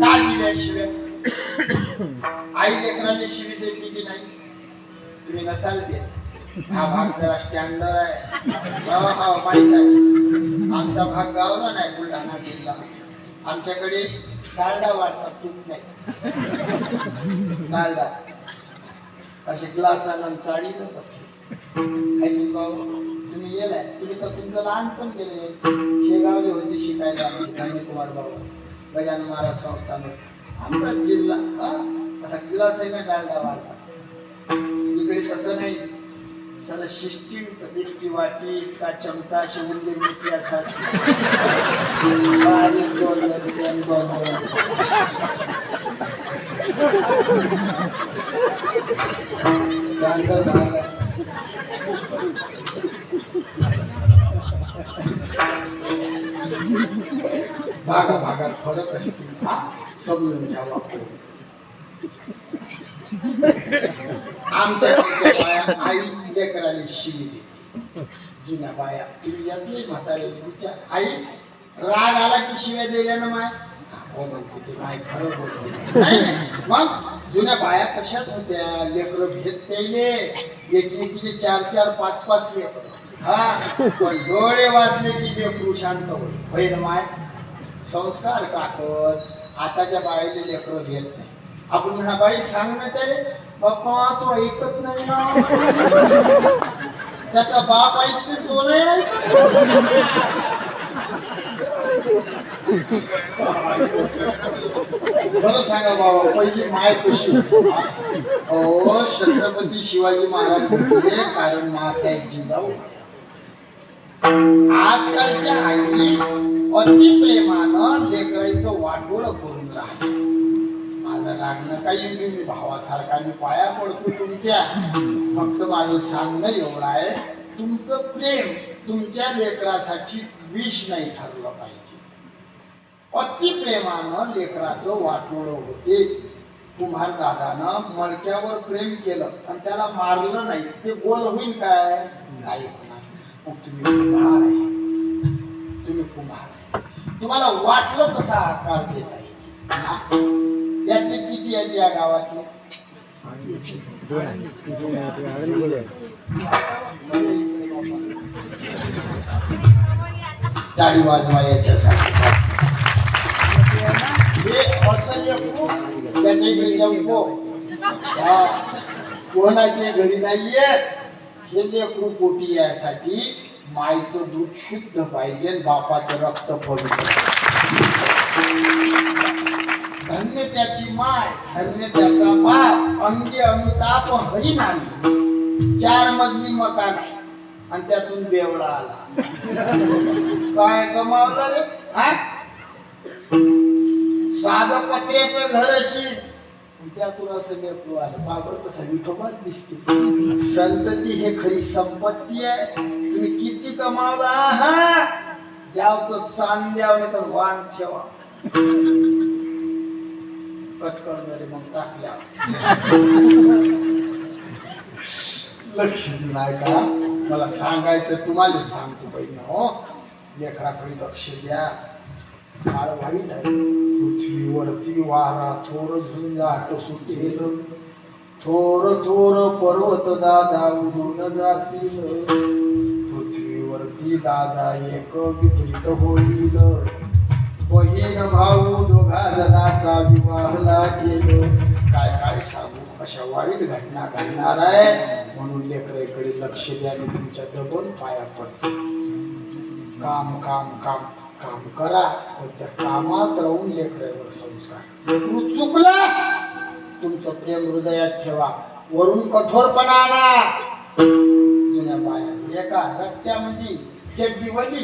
का दिल्या शिव्या. आई लेकरांनी शिवी देते की नाही तुम्ही नसाल देत. हा भाग जरा स्टँडर्ड आहे. माहित आहे आमचा भाग गावला नाही बुलढाणा जिल्हा. आमच्याकडे डालडा वाढतात तूप नाही. डालडा असे ग्लासानं चाळीतच असते. बाबा तुम्ही गेलाय तुम्ही तर तुमचं लहानपण गेले. शेगावली होती शिकायला कुमार बाबा गजानन महाराज संस्थान. आमचा जिल्हा असा गिलास आहे ना डालडा वाढतात. इकडे तसं नाही. सर शिस्टीची वाटी का चमचा अशी उंदीर मिठी असतात. भागाभागात फरक असतील समजून घ्यावा. आमच्या आई लेकराने शिवी देते. जुन्या बाया तुम्ही यातले म्हातारे विचार. आई राग आला की शिव्या दिल्यानं माय हो म्हणते ते माय खरं बोलत नाही. मग जुन्या बाया तशाच होत्या. लेकरं भेट त्याले एकीने 4-4, 5-5 लेकर. हा पण डोळे वाचले की लेकरू शांत होईल माय. संस्कार टाकत आताच्या बायाचे लेकरं घेत नाही. आपण म्हणा बाई सांग ना त्याने बाप्पा तो ऐकत नाही ना. त्याचा बाप ऐकते तो नाही ऐकत. बरं सांगा बाबा पहिली माय कशी. छत्रपती शिवाजी महाराज म्हटले कारण मासाहेब जिजाऊ. आजकालच्या आई अति प्रेमानं लेकरांचं वाटोळ करून राहिले. माझं रागणं काही मी भावासारखा मी पाया पडतो तुमच्या. फक्त माझं सांगणं एवढं आहे तुमचं प्रेम तुमच्या लेकरासाठी विष नाही ठरलं पाहिजे. अति प्रेमानं लेकराचं वाटोळ होते. कुंभार दादानं मडक्यावर प्रेम केलं आणि त्याला मारलं नाही ते गोल होईल काय नाही होणार. मग तुम्ही कुंभार आहे. तुम्ही कुंभार तुम्हाला वाटलं तसा आकार देता येईल. यातले किती आहेत या गावातले? टाळी वाजवा याच्यासाठी. हे असं लेकरू, त्याच्या इकडे चमको. हा, कोणाच्या घरी नाहीये. हे लेकरू पोटी यासाठी माईचं दूध शुद्ध पाहिजे, बापाचं रक्त पवित्र. धन्य त्याची माय, धन्य त्याचा बाप. अंगी अमिताभ हरिनामी. 4 मजली मकान आहे आणि त्यातून बेवडा आला. काय कमावलं रे? हा, साधं पत्र्याचं घर अशीच, त्यातून असं लेकरू आलं. बाबर कसा विठोबाच दिसते. संतती हे खरी संपत्ती आहे. तुम्ही किती कमावला, हा द्याव तर चांद द्याव, नाही तर वाण ठेवा. कटकर जरी मग टाकल्या लक्ष नाही का? मला सांगायचं, तुम्हाला सांगतो बहिणी हो, लेकराकडे लक्ष द्या. काळ वाईट आहे. पृथ्वीवरती वारा थोर झुंजाट सुटेल, थोर थोर पर्वत दादा उडून जातील. पृथ्वीवरती दादा एक विपरीत होईल. बहीण भाऊ दोघा जणाचा विवाह लागेल. काय काय सांगू, अशा वाईट घटना घडणार आहे. म्हणून लेकराकडे लक्ष द्या. मी तुमच्या डबल पाया पडतो. काम काम काम काम करा, पण त्या कामात राहून लेकरावर संस्कार. लेकरू चुकलं, तुमचं प्रेम हृदयात ठेवा. वरून कठोरपणा आणा. जुन्या बाया एका रक्त्यामध्ये चड्डी वली,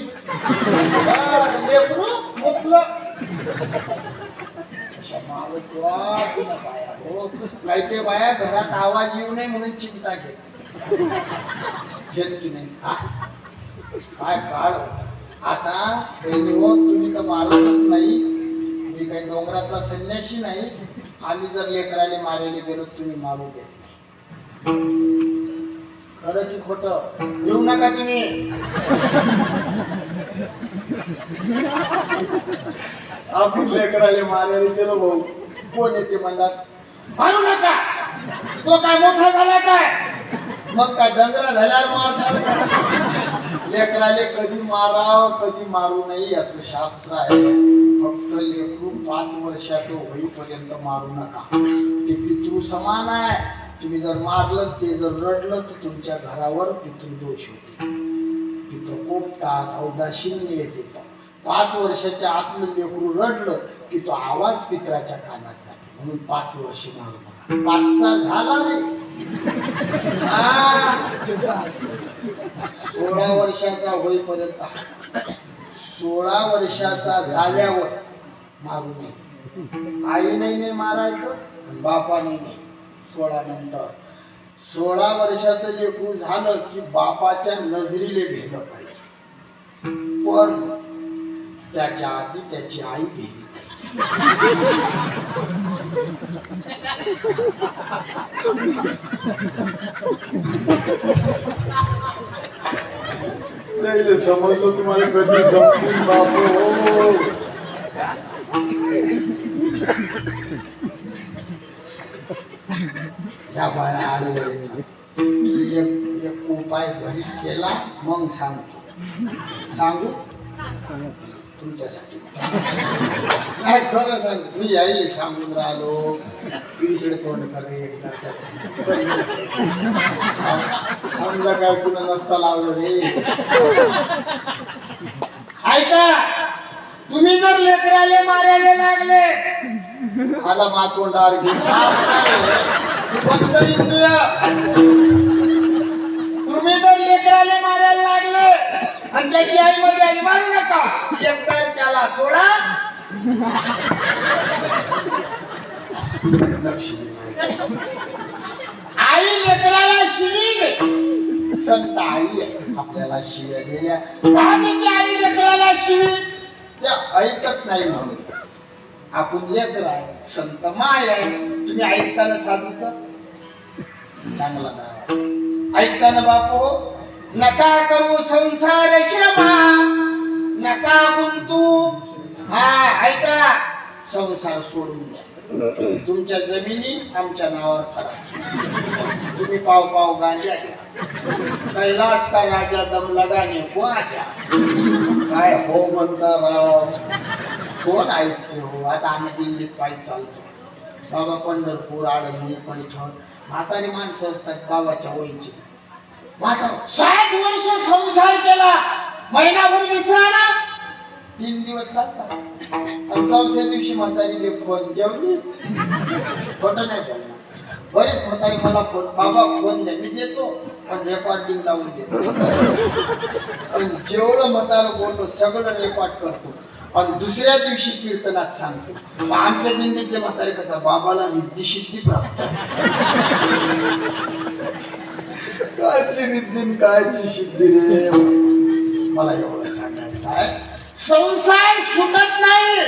लेकरू मुतलं. काही ते बाया घरात आवाज येऊ नये म्हणून चिंता घेत की नाही. काय काळ होता. आता तुम्ही तर मारतच नाही. मी काही डोंगरातला संन्यासी नाही. आम्ही जर लेकराले मारायला गेलो तुम्ही मारू देत नाही. खरं की खोटं? येऊ नका तुम्ही. आपण लेकराले मारायला गेलो भाऊ, कोण येते म्हणतात मारू नका. तो काय मोठा झाला काय? मग काय डंगरा झाल्यावर मारसाल? लेकराले कधी माराव कधी मारू नये याचं शास्त्र आहे. फक्त लेकरू 5 वर्षाचं होईपर्यंत मारू नका. ते पितृ समान आहे. तुम्ही जर मारलं, ते जर रडलं तर तुमच्या घरावर पितृदोष होते. पितृ कोपतात, औदासीन्य येते. 5 वर्षाच्या आतलं लेकरू रडलं की तो आवाज पित्राच्या कानात जाते. म्हणून 5 वर्ष मारू नका. 5चा झाला रे, 16 वर्षाचा होईपर्यंत, 16 वर्षाचा झाल्यावर मारू नये. आई नाही मारायचं, बापाने नाही. 16 नंतर 16 वर्षाचं लेकरू झालं की बापाच्या नजरीले भेटलं पाहिजे. पण त्याच्या आधी त्याची आई गेली. नाही समजलं तुम्हाला कधी समजून बापू. या बाया आडवळीला एक उपाय घरी केला मग सांगू तुमच्यासाठी. काय खरं सांग, मी यायले सांगून राहिलो. तू इकडे तोंड कर रे एकदा त्याचं. समजा काय तुला नसता लावलं रे. ऐका, तुम्ही जर लेकराले मारायला लागले, मला मातोंडार घेऊन तुम्ही जर लेकराले मारायला लागले आणि त्याची आई मध्ये आली, मारू नका. एकदा त्याला सोडा. आई लेकराला शिवी, संत आई आपल्याला शिव्या दिल्या. आई लेकराला शिवी त्या ऐकत नाही. म्हणून आपण लेकर आहे, संत माय आहे. तुम्ही ऐकताना साधूचा चांगला गाव ऐकताना बापू, नका करू संसार श्रमा, नका गुंतू. हा ऐका, संसार सोडून द्या. तुमच्या जमिनी आमच्या नावावर करा. तुम्ही पाव पाव गांजा घ्या. कैलास का राजा दम लगाने को आजा. काय हो म्हणता राव, कोण ऐकते हो. आता आम्ही दिल्लीत पायी चालतो. बाबा पंढरपूर, आळंदी, पैठण. म्हातारी माणसं असतात गावाच्या वयची. म्हातार 60 वर्ष संसार केला, महिनाभर विसरा ना, 3 दिवस चालतात. आणि 4थ्या दिवशी म्हातारीने फोन, जेवली? खोटं नाही बोलणार. बरेच म्हातारी मला फोन, बाबा फोन द्या, मी देतो पण रेकॉर्डिंग लावून देतो. आणि जेवढं म्हातारं बोलतो सगळं रेकॉर्ड करतो आणि दुसऱ्या दिवशी कीर्तनात सांगतो. आमच्या दिंडीतले म्हातारे कथा, बाबाला रिद्धी सिद्धी प्राप्त. कायची रिद्धी कायची सिद्धी रे. मला एवढं सांगायचं आहे, संसार सुटत नाही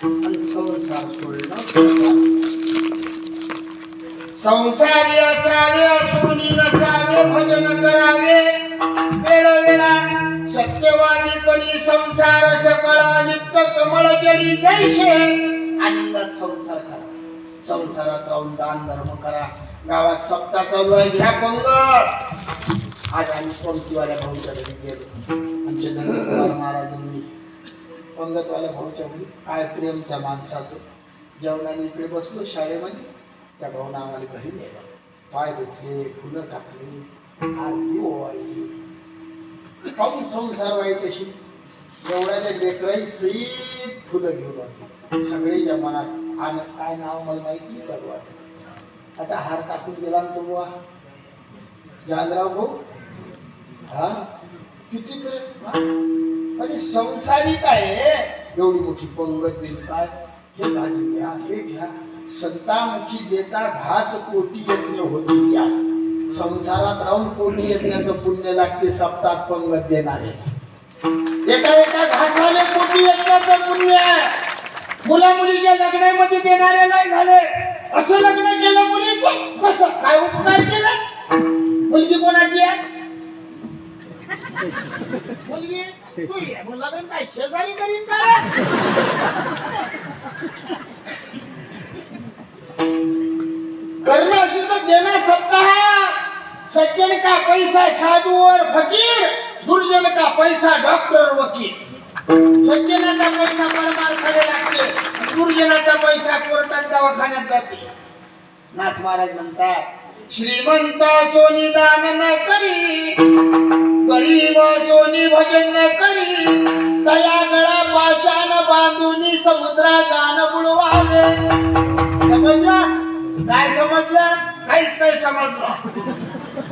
आणि संसार सोडणं. संसारी असावे, असुनी नसावे, भजन करावे वेळोवेळा. सत्यवादी कली संसार सकळ नित्य कमळ जडी जैसे. आनंदात संसार करा, संसारात राहून दान धर्म करा. गावात सप्ताह चालू आहे, घ्या पंगत. आज आम्ही पंक्तीवाल्या भाऊच्या घरी गेलो. आमच्या नंदकुमार महाराजांनी पंगतवाल्या भाऊच्या घरी. काय प्रेम त्या माणसाचं. जेवणाने इकडे बसलो शाळेमध्ये, त्या भाऊनं आम्हाला घरी नेलं. पाय धुतले, फुलं टाकली, आरती ओवाळली. पाहून संसार वाईट अशी. एवढ्याच्या लेकराई सईत फुलं घेऊन होती. सगळीच्या मनात आणि काय नाव मला माहिती नाही करवाचं. आता हार टाकून गेला तो बुवा जानराव भाऊ. हा किती अरे संसारी काय एवढी मोठी पंगत देईल. काय हे भाजी घ्या, हे घ्या. संतामुखी देता घास कोटी यज्ञ होती. त्यास संसारात राहून कोटी यज्ञाचं पुण्य लागते. सप्ताहात पंगत देणारे एका एका घासाले कोटी यज्ञाचं पुण्य आहे. मुला मुलीच्या लग्नामध्ये देणारे नाही झाले. असं लग्न केलं मुलीचं, कसं काय उपकार केला. मुलगी कोणाची आहे? मुलगी तू ये. मुलाला काय शेजारी करीन का? कर्ण अशी तर देना सप्ताह. सज्जन का पैसा साधू और फकीर, दुर्जन का पैसा डॉक्टर वकील. सज्जनाचा पैसा परमार्थाला लागते, दुर्जनाचा पैसा कोर्टात दवाखान्यात जाते. नाथ महाराज म्हणतात, श्रीमंत सोनी दान न करी, गरीब सोनी भजन न करी. दया गळा पाषाण बांधून समुद्रा जाण बुडवावे. समजलं? काय समजलं? काहीच नाही समजलं.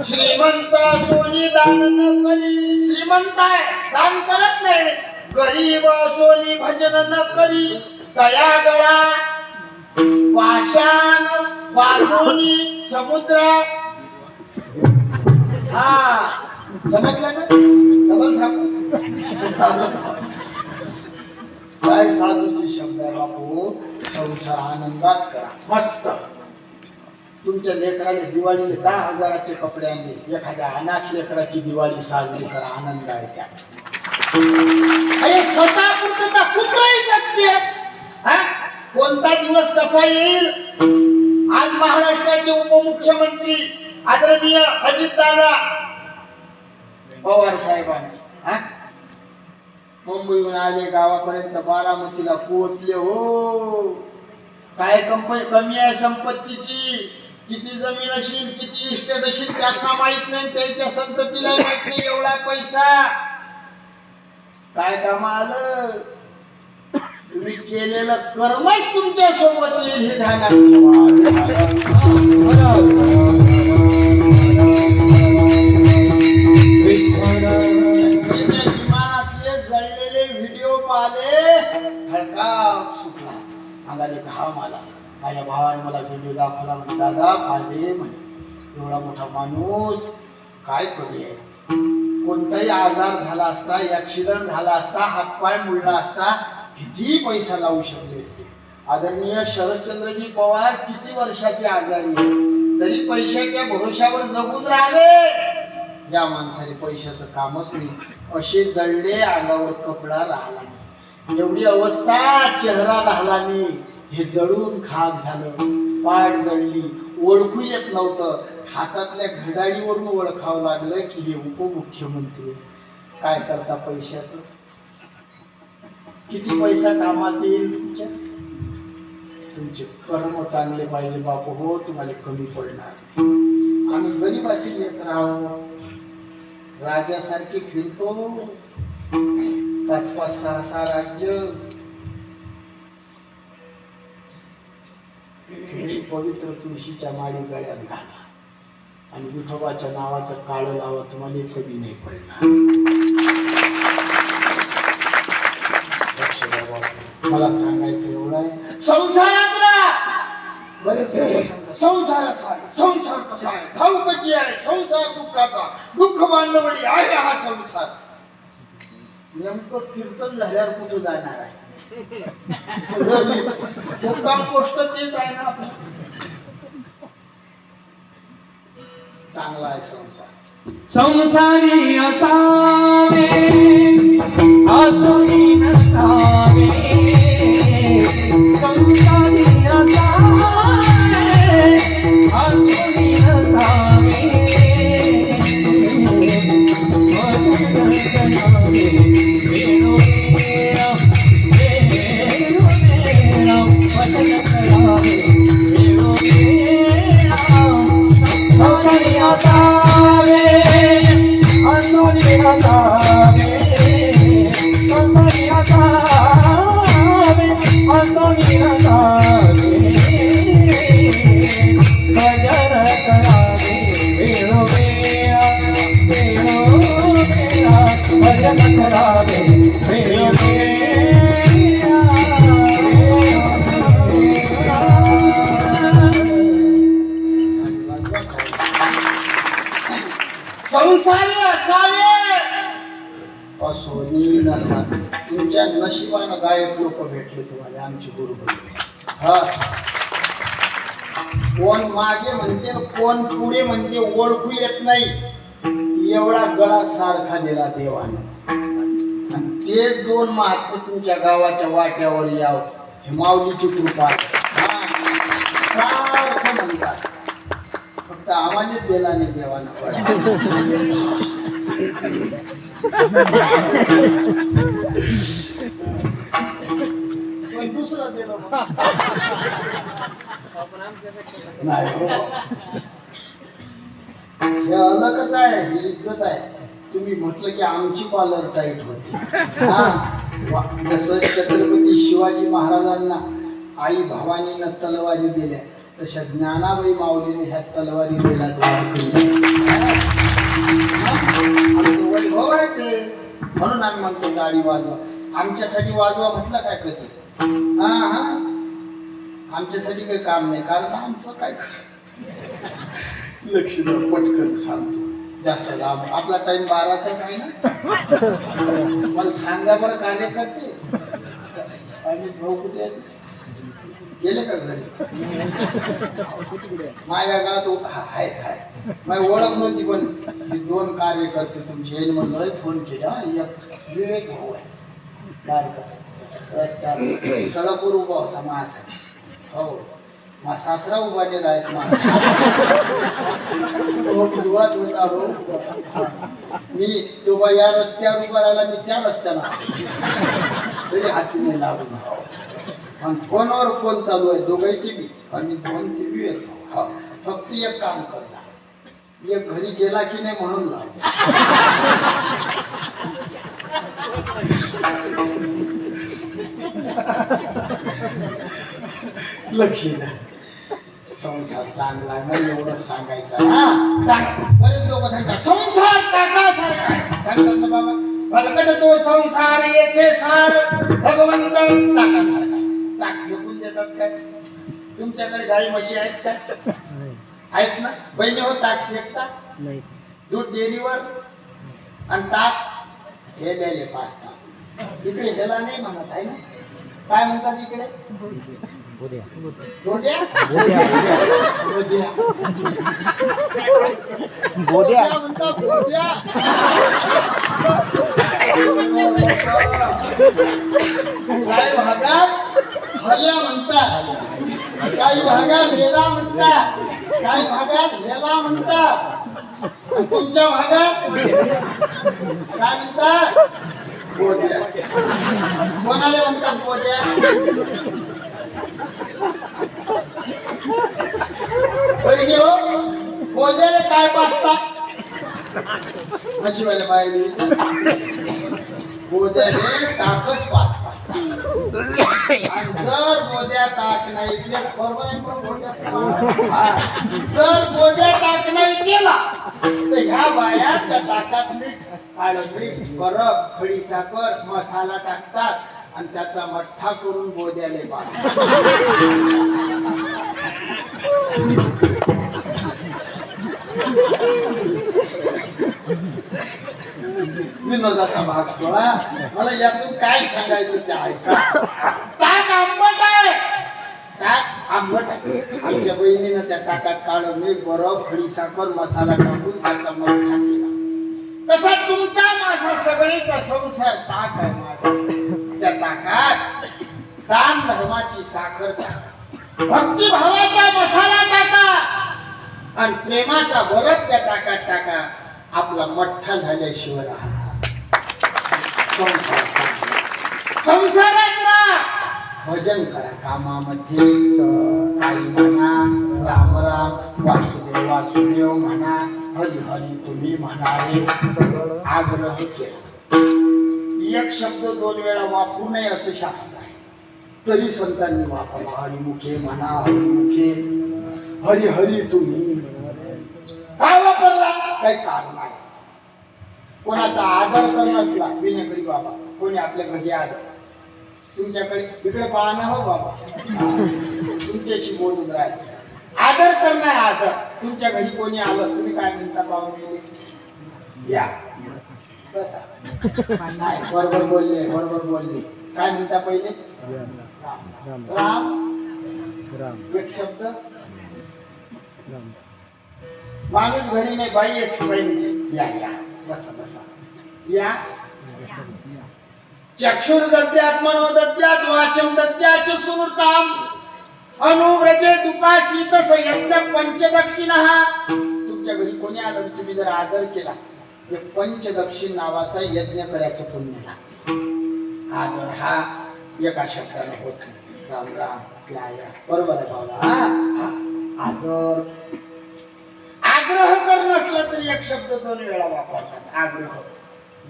श्रीमंत सोनी दान न करी. श्रीमंत आहे, दान करत नाही. गरीब सोनी भजन न करी. दया गळा पाषाण बांधून समुद्र. हा समजलं ना? डबल सांगू काय साधूचे शब्द आहे बापू. संसार आनंदात करा. मस्त. तुमच्या लेकराने दिवाळीला 10,000चे कपडे आणले. एखाद्या अनाथ लेकराची दिवाळी साजरी करा. आनंद आहे त्या. अरे स्वतः पुरता कुठलाही जगते. कोणता दिवस कसा येईल. आज महाराष्ट्राचे उपमुख्यमंत्री आदरणीय अजितदादा पवार साहेबांचे मुंबईहून आले. गावापर्यंत बारामतीला पोहोचले. हो काय कंपनी कमी आहे संपत्तीची. किती जमीन असेल, किती इस्टेट असेल त्यांना माहित नाही. त्यांच्या संततीला माहित नाही एवढा पैसा काय कामा आलं. तुम्ही केलेलं कर्मच तुमच्या सोबत येईल हे ध्यानात ठेवा. विमानातले जळलेले व्हिडिओ पाहिले, धडका सुटला. अंगाले घाम आला. माझ्या भावाने मला व्हिडिओ दाखवला. म्हणजे दादा पाहिले म्हणे एवढा मोठा माणूस काय कमी आहे. कोणताही आजार झाला असता, ऍक्सिडेंट झाला असता, हातपाय मुडला असता, किती पैसा लावू शकले असते. आदरणीय शरदचंद्रजी पवार किती वर्षाचे आजारी तरी पैशाच्या भरोशावर जगून राहिले. या माणसाने पैशाचं कामच नाही. असे जळले, अंगावर कपडा राहिला नाही. एवढी अवस्था, चेहरा राहिला नाही. हे जळून खाक झालं, पाठ जळली, ओळखू येत नव्हतं. हातातल्या घडाडीवरून ओळखावं लागलं की हे उपमुख्यमंत्री. काय करता पैशाचं? किती पैसा कामात येईल तुमच्या? तुमचे कर्म चांगले पाहिजे बापू हो, तुम्हाला कमी पडणार नाही. आम्ही गरीबाची लेकर आहोत, राजासारखे फिरतो, 5-5, 6-6 राज्य. तुम्ही पवित्र तुळशीच्या माळी गळ्यात घाला आणि विठोबाच्या नावाचं काळं लावा, तुम्हाला कधी नाही पडणार. मला सांगायचं एवढं आहे, संसारात राहा. बरेच लोक सांगतात संसार असा आहे, संसार तसा आहे, धावपची आहे, संसार दुःखाचा, दुःख बांधवडी आहे हा संसार. नेमकं कीर्तन झाल्यावर कुठं जाणार आहे? मुक्काम पोस्ट तेच आहे ना आपलं. चांगला आहे संसार. संसारी असावे आसुरी नसावे, संसारी असावे आसुरी नसावे, भजन करावे वेणुवेणा, वेणुवेणा, भजन करावे वेणुवेणा. संसारी असावे आसुरी नसावे, संसारी असावे आसुरी नसावे, भजन करावे वेणुवेणा, वेणुवेणा, भजन करावे वेणुवेणा. संसारी असावे असोनी नसावे. तुमच्या नशिबानं गायक लोक भेटले तुम्हाला, आमचे गुरुबंधू. हा, कोण मागे म्हणते कोण पुढे म्हणते ओळखू येत नाही, एवढा गळा सारखा दिला देवानं. आणि ते 2 महात्मे तुमच्या गावाच्या वाट्यावर याव, हे माऊलीची कृपा आहे. सारखं म्हणतात, फक्त आम्हानेच दिला नाही देवानं. पण दुसरा दिला नाही हो. हे अलगच आहे, ही इज्जत आहे. तुम्ही म्हटलं की आमची कॉलर टाईट होती. जसं छत्रपती शिवाजी महाराजांना आई भवानीनं तलवारी दिल्या, तशा ज्ञानाबाई माऊलीने ह्या तलवारी दिल्या. आमचं वैभव आहे ते, म्हणून आम्ही म्हणतो गाडी वाजवा. आमच्यासाठी वाजवा म्हटलं काय कधी? आमच्यासाठी काही काम नाही, कारण आमचं काय लक्ष पटकन सांगतो. जास्त लांब आपला टाइम 12चा काय ना. मला सांगा बरं कार्यकर्ते, भाऊ कुठे गेले का घरी? माझ्या गावात आहेत. माझी ओळख नव्हती, पण 2 कार्यकर्ते तुमचे येईल म्हणलं, फोन केला. एक विवेक भाऊ आहे कार्यकर्ता, रस्त्यावर सडकवर उभा होता माझ्यासाठी. हो, मा सासरा उभा नाही राहायचं माझा होता. हो, मी तो या रस्त्यावर उभा राहिला, मी त्या रस्त्याला तरी हाती नाही लागून. आणि फोनवर फोन चालू आहे दोघांची बी, आणि 2 ते विवेक. हा, फक्त एक काम करता, एक घरी गेला की नाही म्हणून लावतो. लक्ष द्या. संसार चांगला आहे, मला एवढंच सांगायचं. बरेच लोक सांगतात संसार टाकासारखा आहे. सांगतात ना बाबा, भलकट तो संसार येथे सार भगवंत टाकासारखा. ताक फेकून देतात काय? तुमच्याकडे गाई म्हशी आहेत का? आहेत ना? बहिणी हो, ताक फेकता? दूध डेअरीवर आणि ताक हे लिहिले 5 ताक. इकडे ह्याला नाही म्हणत आहे ना, काय म्हणतात इकडे? बोद्या. काय भागात हल्या म्हणतात, काही भागात रेडा म्हणतात, काही भागात हेला म्हणतात, आणि तुमच्या भागात काय म्हणतात? बोध्या. कोणाला म्हणतात बोध्या? पहिले हो, बोध्याला काय पाचतात? नशिबाला बाहेर बोध्याने ताकच पाचतात. आणि जर बोध्या ताक नाही केला, बरोबर आहे पण बोध्या जर बोध्या ताक नाही केला तर ह्या बाया त्या ताकात मीठ, काळं मीठ, बरफ, खडी साखर, मसाला टाकतात आणि त्याचा मठ्ठा करून बोध्याले पाचतात. विनोदाचा भाग 16. मला यातून काय सांगायचं ते ऐका. ताक आंबट आहे, ताक आंबट आहे. आमच्या बहिणीनं त्या ताकात काळं मीठ, बरफ, खडी साखर, मसाला टाकून त्याचा मठ्ठा केला. तसा तुमचा माझा सगळीचा संसार ताक आहे माझा. त्या ताकात दान धर्माची साखर टाका, भक्तिभावाचा मसाला टाका आणि प्रेमाचा बरफ त्या ताकात टाका. आपला मठ्ठा झाल्याशिवाय राहणार संसारात राहा. भजन करा, कामामध्ये काही म्हणा, राम राम, वासुदेव वासुदेव म्हणा, हरी हरी तुम्ही म्हणाले. आग्रह केला. एक शब्द 2 वेळा वापरू नये असं शास्त्र आहे, तरी संतांनी वापरला. हरिमुखे म्हणा, हरिमुखे, हरी हरी तुम्ही. काय वापरला? काही कारण आहे. कोणाचा आदर करणं नसला, विनकरी बाबा कोणी आपल्या घरी आलं, तुमच्याकडे इकडे पाहणं हो बाबा, तुमच्याशी बोलून राहील. आदर करणं आहे आदर. तुमच्या घरी कोणी आलं, तुम्ही काय म्हणता? पाहुणे या बसा. नाही, बरोबर बोलले, बरोबर बोलले. काय म्हणता पहिले? राम राम. एक शब्द. माणूस घरी नाही, बाई असते बहिणीची. या या बसा बसा या. चक्षुर दद्यात् मनो दद्यात् वाचम दद्यात् सुहृताम् अनुव्रजे दुपासीत यज्ञ पंचदक्षिणः. तुमच्या घरी कोणी आलं, तुम्ही जर आदर केला, ते पंचदक्षिण नावाचा यज्ञ करायचं पुण्य लागतं. आदर हा एका शब्दाने होत नाही. राम राम क्या या, बरोबर आहे बाबा. आदर. आग्रह कर नसला तरी एक शब्द 2 वेळा वापरतात. आग्रह.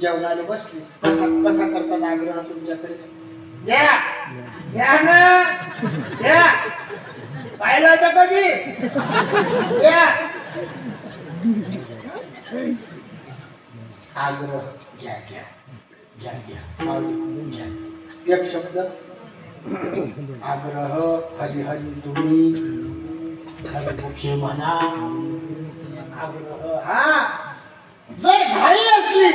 जेवणाला बसले, कसा कसा करतात आग्रह तुमच्याकडे? या या ना या. पाहिलं होतं कधी? या. आग्रह. घ्या घ्या घ्या घ्या घ्या. एक शब्द आग्रह. हरी हरी तुम्ही, हरिमुखे म्हणा. आग्रह. हा. जर घाई असली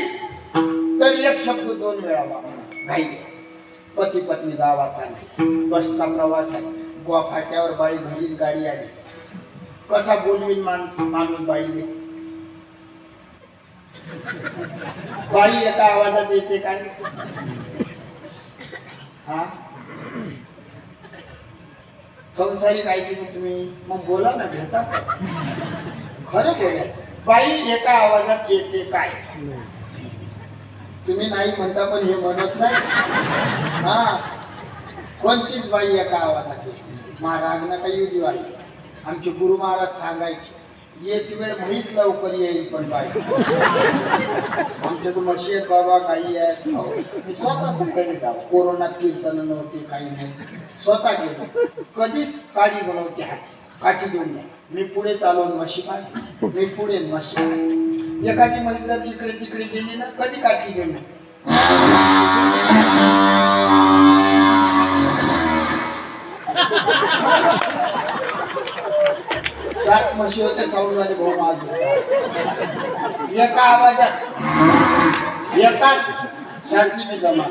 तर एक शब्द 2 वेळा वापरा. घाई. पती पत्नी गावात चालली, बसचा प्रवास आहे, गोवा फाट्यावर बाई घरी गाडी आली, कसा बोलवीन माणूस बाईने? बाई एका आवाजात येते काय? हा. संसारी काय की तुम्ही मग बोला ना, घेता खरं बोलायचं. बाई एका आवाजात येते काय? तुम्ही नाही म्हणता पण हे म्हणत नाही. हा. कोणतीच बाई एका आवाजात येते. महाराज नका येऊ दिवाळी. आमचे गुरु महाराज सांगायचे, एक वेळ म्हैस लवकर येईल पण बाई. आमच्या तर म्हशी आहेत बाबा, काही आहेत. मी स्वतःच घरी जावं. कोरोनात कीर्तन नव्हते, काही नाही, स्वतः केलं. कधीच काठी बनवते हाती, काठी देऊन नाही. मी पुढे चालवून म्हशी काढली, मी पुढे म्हशी काढली. एखादी म्हैस जर इकडे तिकडे गेली ना, कधी काठी घेऊन नाही. 7 म्हशी होते, साऊंड वाले भाऊ माझे. एका आवाजात एकाच शांती मी जमा.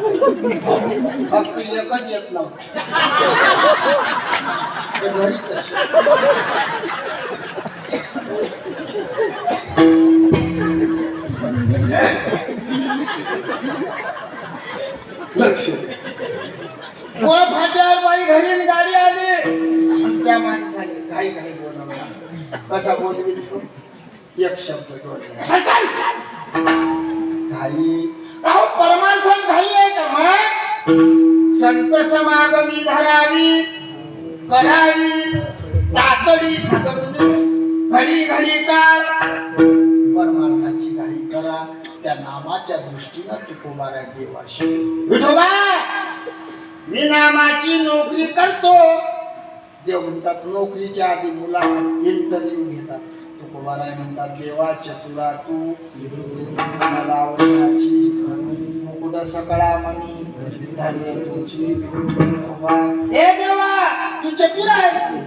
फक्त एकच येत नव्हतं, घरीच अशी. लक्ष. फाट्यावर बाई घरी त्या माणसाने काही काही बोलवला. कसा बोलविल तो? एक शब्द दोन घाई. अहो परमार्थात घाई आहे का मग? संत समागमी धरावी करावी तातडी घडी घडी काळ. परमार्थाची घाई करा, त्या नामाच्या दृष्टीनं तुकोबारा देवाशी. विठोबा मी नामाची नोकरी करतो. देव म्हणतात नोकरीच्या आधी मुलाखत इंटरव्ह्यू घेतात. तुकोबाराय म्हणतात देवा चतुरा तू मला आवडण्याची मुकुट सकळा मनी धान्य तुझी. हे देवा तू चतुर आहे.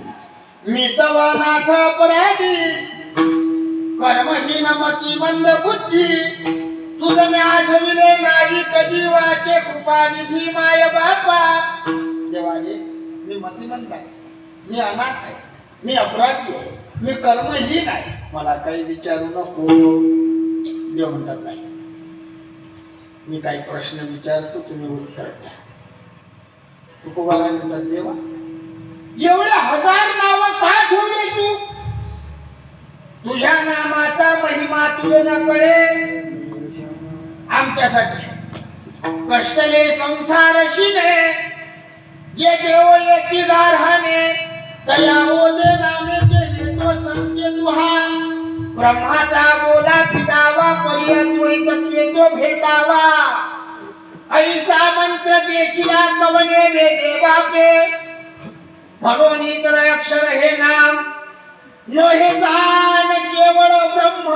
मी तव नाथ अपराधी कर्महीन मती मंद बुद्धी. तुझं मी आठविले नाही कधी वाचे कृपानिधी माय बापा. देवा रे मी मतिमंद आहे, मी अनाथ आहे, मी अपराधी आहे, मी कर्महीन आहे. मला काही विचारू नको. देव म्हणतात नाही, मी काही प्रश्न विचारतो तुम्ही उत्तर द्या. तुकोबाराय म्हणतात देवा एवढे हजार नाव का ठेवले तू? तुझ्या नामाचा महिमा तुझे न कळे. आमच्यासाठी कष्टले संसार शिने जे देव येती गारहाने तया ओदे नामे जे तो संके तुहा. ब्रह्माचा बोला फिटावा पर्यंत तो भेटावा. ऐसा मंत्र देखिला कवने वेदे बापे. म्हणून इतर अक्षर हे नाम नो हे जाण केवळ ब्रह्म.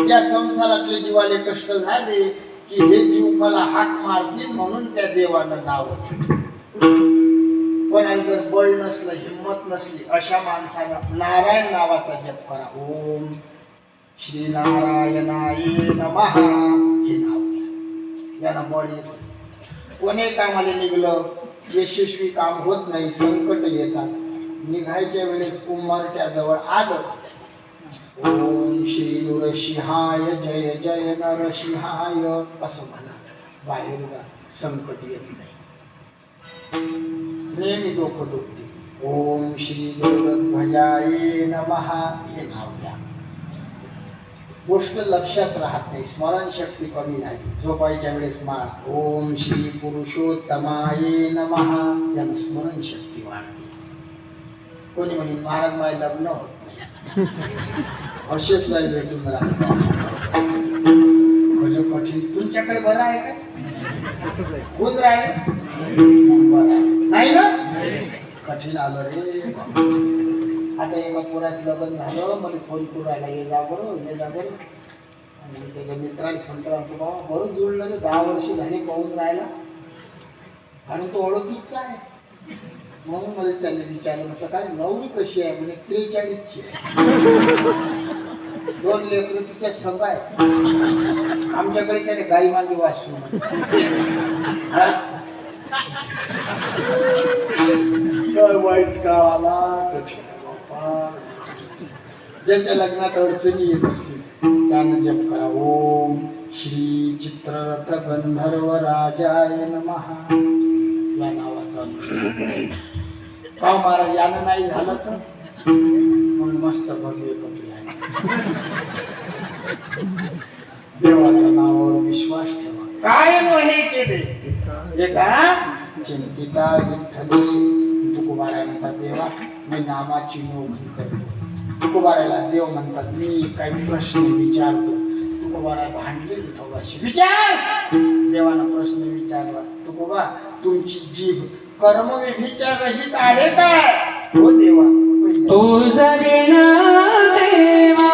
या संसारातले जीवाले कष्ट झाले की हे जीव मला हाक मारतील म्हणून त्या देवानं नाव ठेवलं. कोणाला जर बळ नसलं हिंमत नसली अशा माणसानं नारायण नावाचा जप करा. ओम श्री नारायणाय नमः हे नाव घ्या. यानं बळ येतं. कोणी कामाला निघलं यशस्वी काम होत नाही, संकट येतात. निघायच्या वेळेस कुंभारट्या जवळ आलं ओम श्री नृसिंहाय जय जय नरसिंहाय असं म्हणा. बाहेर जा संकट येत नाही. नेहमी डोकं दुखते. ओम श्री गरुडध्वजाय नमः हे नाव घ्या. गोष्ट लक्षात राहत नाही, स्मरणशक्ती कमी झाली. झोपायच्या वेळेस माळ ओम श्री पुरुषोत्तमाय नमः यानं स्मरणशक्ती वाढते. कोणी म्हणे महाराज माय लग्न होत नाही असेच नाही भेटून राहत. कठीण तुमच्याकडे बरं आहे काय? कोण राहिले बरं नाही ना? कठीण आलं रे. आता एका पोराचं लग्न झालं, मला फोन करू राहिला ये जा बरं ये जा बरं. आणि त्याच्या मित्राने फोन करा बाबा बरं जुळलं रे 10 वर्ष झाली पाहून राहिला आणि तो ओळखीचा आहे. म्हणून मला त्यांनी विचारलं म्हटलं काय नवरी कशी आहे? म्हणजे 43ची. 2 लेकरं तिच्या संघ आहे. आमच्याकडे त्याने गाई मागे वाचू काय वाईट गावाला कठीण. ज्याच्या लग्नात अडचणी येत असतील त्यानं जप करा. ओम श्री चित्ररथ गंधर्व राजाय नमः या नावाचा अनुष्ठान. का महाराज यानं नाही झालं तर मग मस्त भगवे कपडे आहे. देवाच्या नावावर विश्वास ठेवा. काय हे केले हे का चिंतिता विठ्ठली. तुकोबाराय म्हणतात देवा मी नामाची नोकरी करतो. तुकोबारायला देव म्हणतात मी काही प्रश्न विचारतो. तुकोबाराय भांडले विठोबाशी. विचार. देवानं प्रश्न विचारला. तुकोबा तुमची जीभ कर्म विचार रहित आहे का? हो देवा. तुझं बिना देवा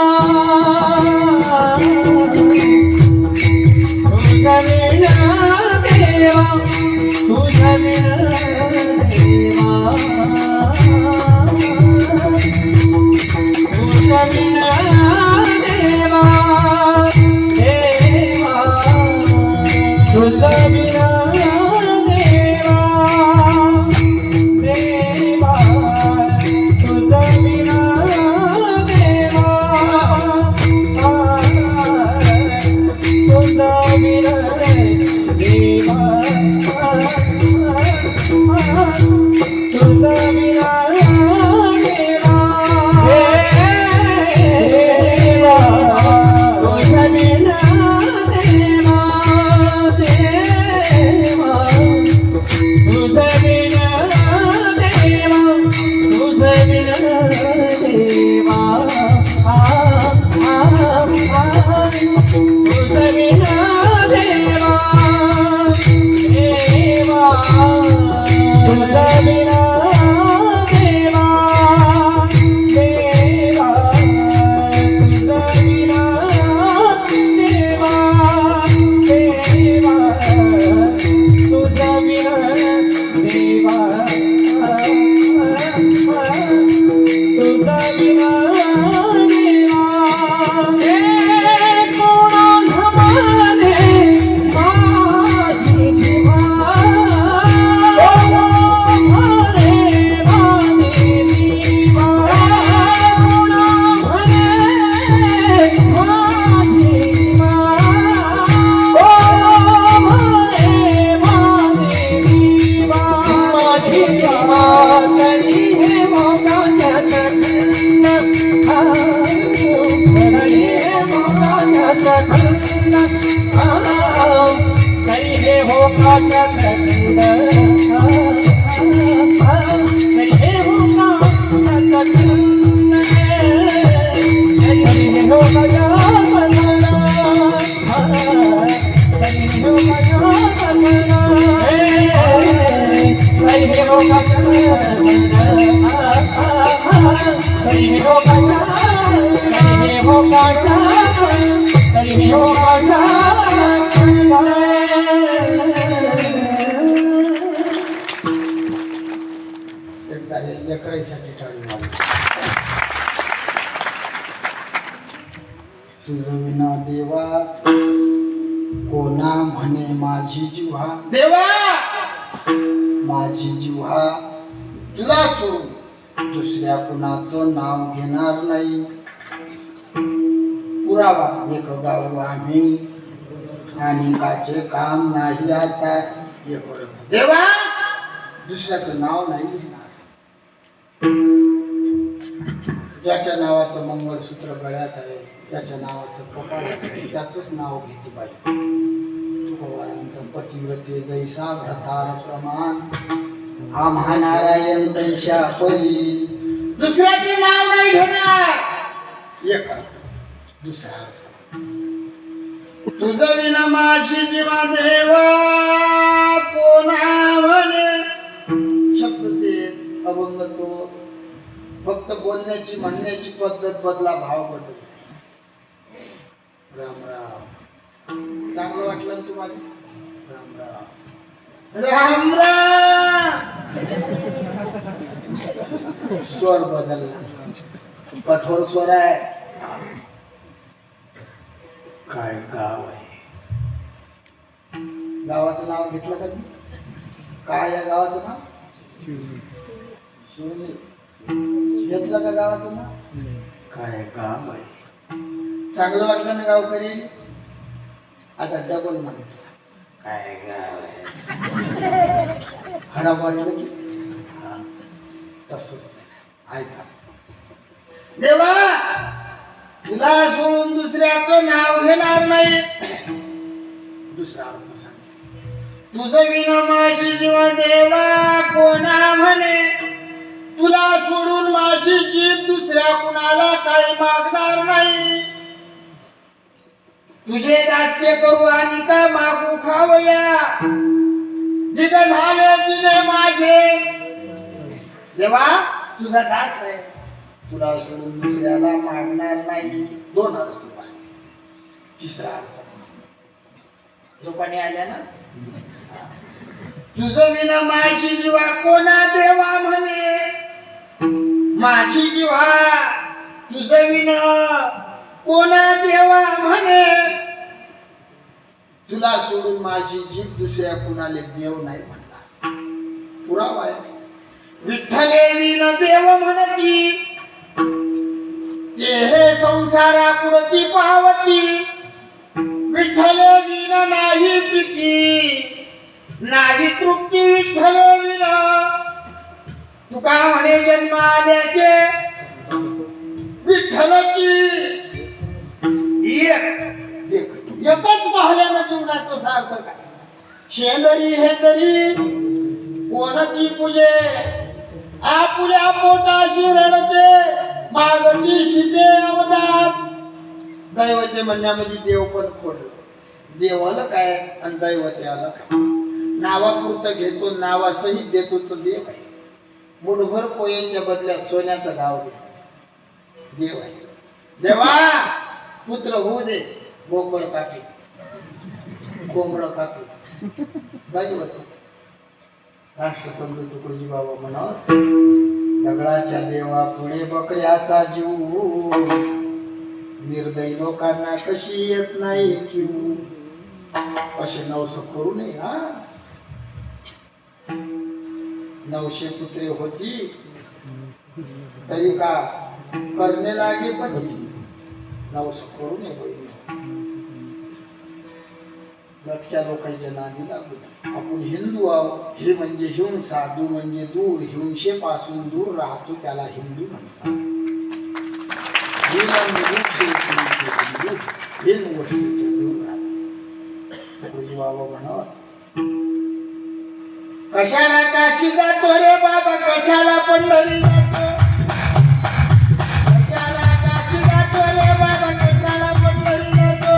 तुझं बिना देवा तुझं बिना देवा तुझं बिना देवा देवा तुझं बिना देवा देवा एकदा लेकराईसाठी टाळी वाजवा. तुझं विना देवा कोणा म्हणे माझी जिव्हा, देवा माझी जिव्हा तुला सोडून दुसऱ्या कुणाचं नाव घेणार नाही. पुरावा एक गाव आम्ही आणि काचे काम नाही आता हे करत. देवा दुसऱ्याचं नाव नाही घेणार. ज्याच्या नावाचं मंगळसूत्र गळ्यात आहे, त्याच्या नावाचं कपाळ आहे, त्याचंच नाव घेते बाई. पतिव्रते जैसा भ्रतार प्रमाण आम्हा नारायण तैशा परी दुसऱ्याचे नाव नाही घेणार. एक अर्थ. दुसरा अर्थ, तुझं विना माझी जीवा देवा कोणा म्हणे. शब्द तेच, अभंग तोच, फक्त बोलण्याची म्हणण्याची पद्धत बदला, भाव बदल. राम राम. चांगलं वाटलं ना तुम्हाला? राम राम. राम राम. स्वर बदलला, कठोर स्वर आहे. काय गाव आहे? गावाचं नाव घेतलं का मी? काय या गावाचं नाव? शिवनी. घेतलं का गावाचं नाव? काय गाव आहे? चांगलं वाटलं ना गावकरी? आता डबल म्हणतो, काय गाव आहे? खराब वाटलं की तसंच. ऐका, देवा तुला सोडून दुसऱ्याचं नाव घेणार नाही. दुसरा अर्थ सांग. तुझं विना माझी जीवा देवा कोणा म्हणे. तुला सोडून माझी जीभ दुसऱ्या कुणाला काही मागणार नाही. तुझे दास्य करू आणि का मागू खावया. जिने झाले जिने माझे. देवा तुझा दास आहे, तुला सोडून दुसऱ्याला मागणार नाही. दोन अर्थ. तिसरा अर्थ झोपाने आल्या ना. तुझं विना माझी जीवा कोणा देवा म्हणे. माझी जीवा तुझं विना कोणा देवा म्हणे. तुला सोडून माझी जीभ दुसऱ्या कुणाला देव नाही म्हणणार. पुरावा आहे. विठ्ठले विन देव म्हणती, ते हे संसारापुरती पावती. विठ्ठले विन नाही प्रीती, नाही तृप्ती विठ्ठले विन. तुका म्हणे जन्म आल्याचे विठ्ठलाची एकच पाहल्यानं जीवनाचं सार्थक आहे. शेंदरी हे तरी कोणती पूजे. आपुल्या पोटाशी रडते मागती शिते अवदात. दैवते म्हणण्यामध्ये देव पण खोडलं. देव आलं काय आणि दैवते आलं काय. नावापुरतं घेतो, नावासहित देतो तो देव आहे. मुठभर पोयांच्या बदल्यात सोन्याचं गाव दे. देव आहे. देवा पुत्र होऊ दे. गोकुळ कापी, कोंबड कापी. दैवत. राष्ट्रसंत तुकडोजी बाबा म्हणत, दगडाच्या देवा पुढे बकऱ्याचा जीव. निर्दयी लोकांना कशी येत नाही किंवा. असे नवस करू नये. 900 पुत्रे होती तरी का करणे लागे पण नवस करू नये. लटक्या लोकांच्या नादी लागू नये. आपण हिंदू आहोत. हे म्हणजे हिंसा, जो म्हणजे दूर, हिंसेपासून दूर राहतो त्याला हिंदू म्हणतात. हे गोष्टीचे दूर राहतो. तुकोजी बाबा म्हणत, कशाला काशी जातो रे बाबा, कशाला पंढरी जातो, कशाला काशी जातो रे बाबा, कशाला पंढरी जातो,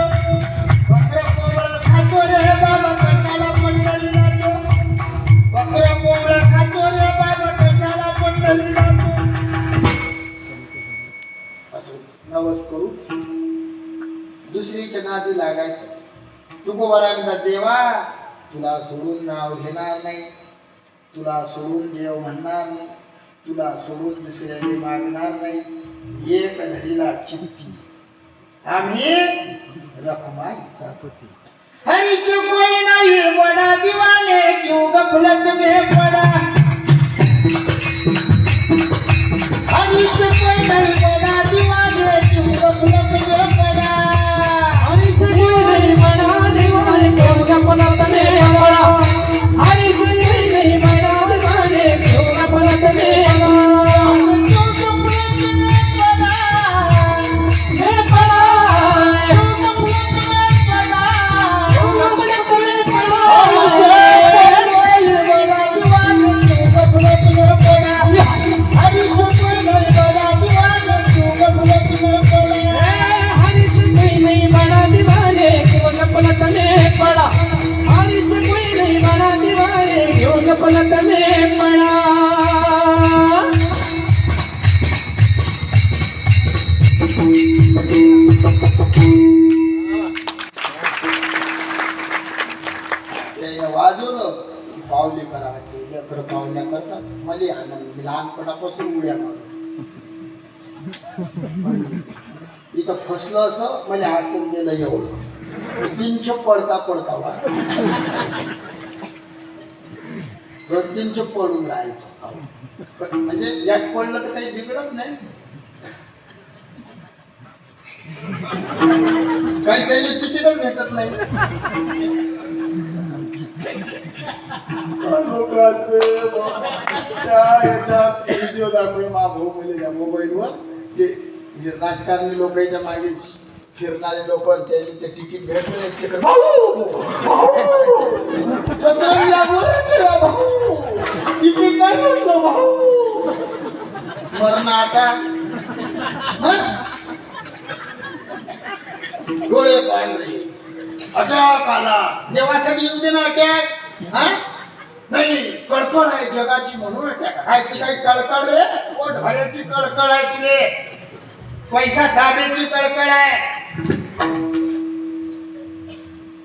बकरं कोंबडं खातो रे बाबा, कशाला पंढरी जातो, बकरं कोंबडं खातो रे बाबा, कशाला पंढरी जातो. असं नवस करू दुसरीच्या नादी लागायचं. तुकोबारा म्हणतात, देवा तुला सोडून नाव घेणार नाही, तुला सोडून देव म्हणणार नाही, तुला सोडून दुसऱ्याने मागणार नाही. एक धरीला चित्ती आम्ही रखमाईचा पती. हरीश कोई नाही बडा दीवाने, क्यों गफलत में पड़ा. हरीश कोई नाही बडा दीवाने, क्यों गफलत में पड़ा. हरीश कोई नहीं बड़ा दीवाने, क्यों गफलत में पड़ा. हरीश कोई नहीं बड़ा दीवाने, क्यों गफलत में पड़ा. पलक में पड़ा. वाजवलं पावले करा, लेकर पावल्या करतात. मला आनंद, मी लहानपणापासून उड्या मारतो. इथं फसलं असं मला हसून गेलं एवढं. 3 खेप पडता पडता वाज 2-3 खेप पडून राहायचो. म्हणजे यात पडलं तर काही बिघडत नाही. काही काही तिकीटच भेटत नाही. व्हिडिओ दाखवून मा भाऊ म्हणजे मोबाईलवर ते राजकारणी लोकांच्या मागे फिरणारे लोक ते तिकीट भेटले तिकीट नाही भेटलं भाऊ. मरण आता डोळे पांढरे, अटॅक आला. देवासाठी येऊ दे ना अटॅक. नाही कळकळ आहे जगाची म्हणून अटॅक. खायची काही कळकळ रे, पोट भरायची कळकळ आहे की रे, पैसा दाब्याची कळकळ आहे.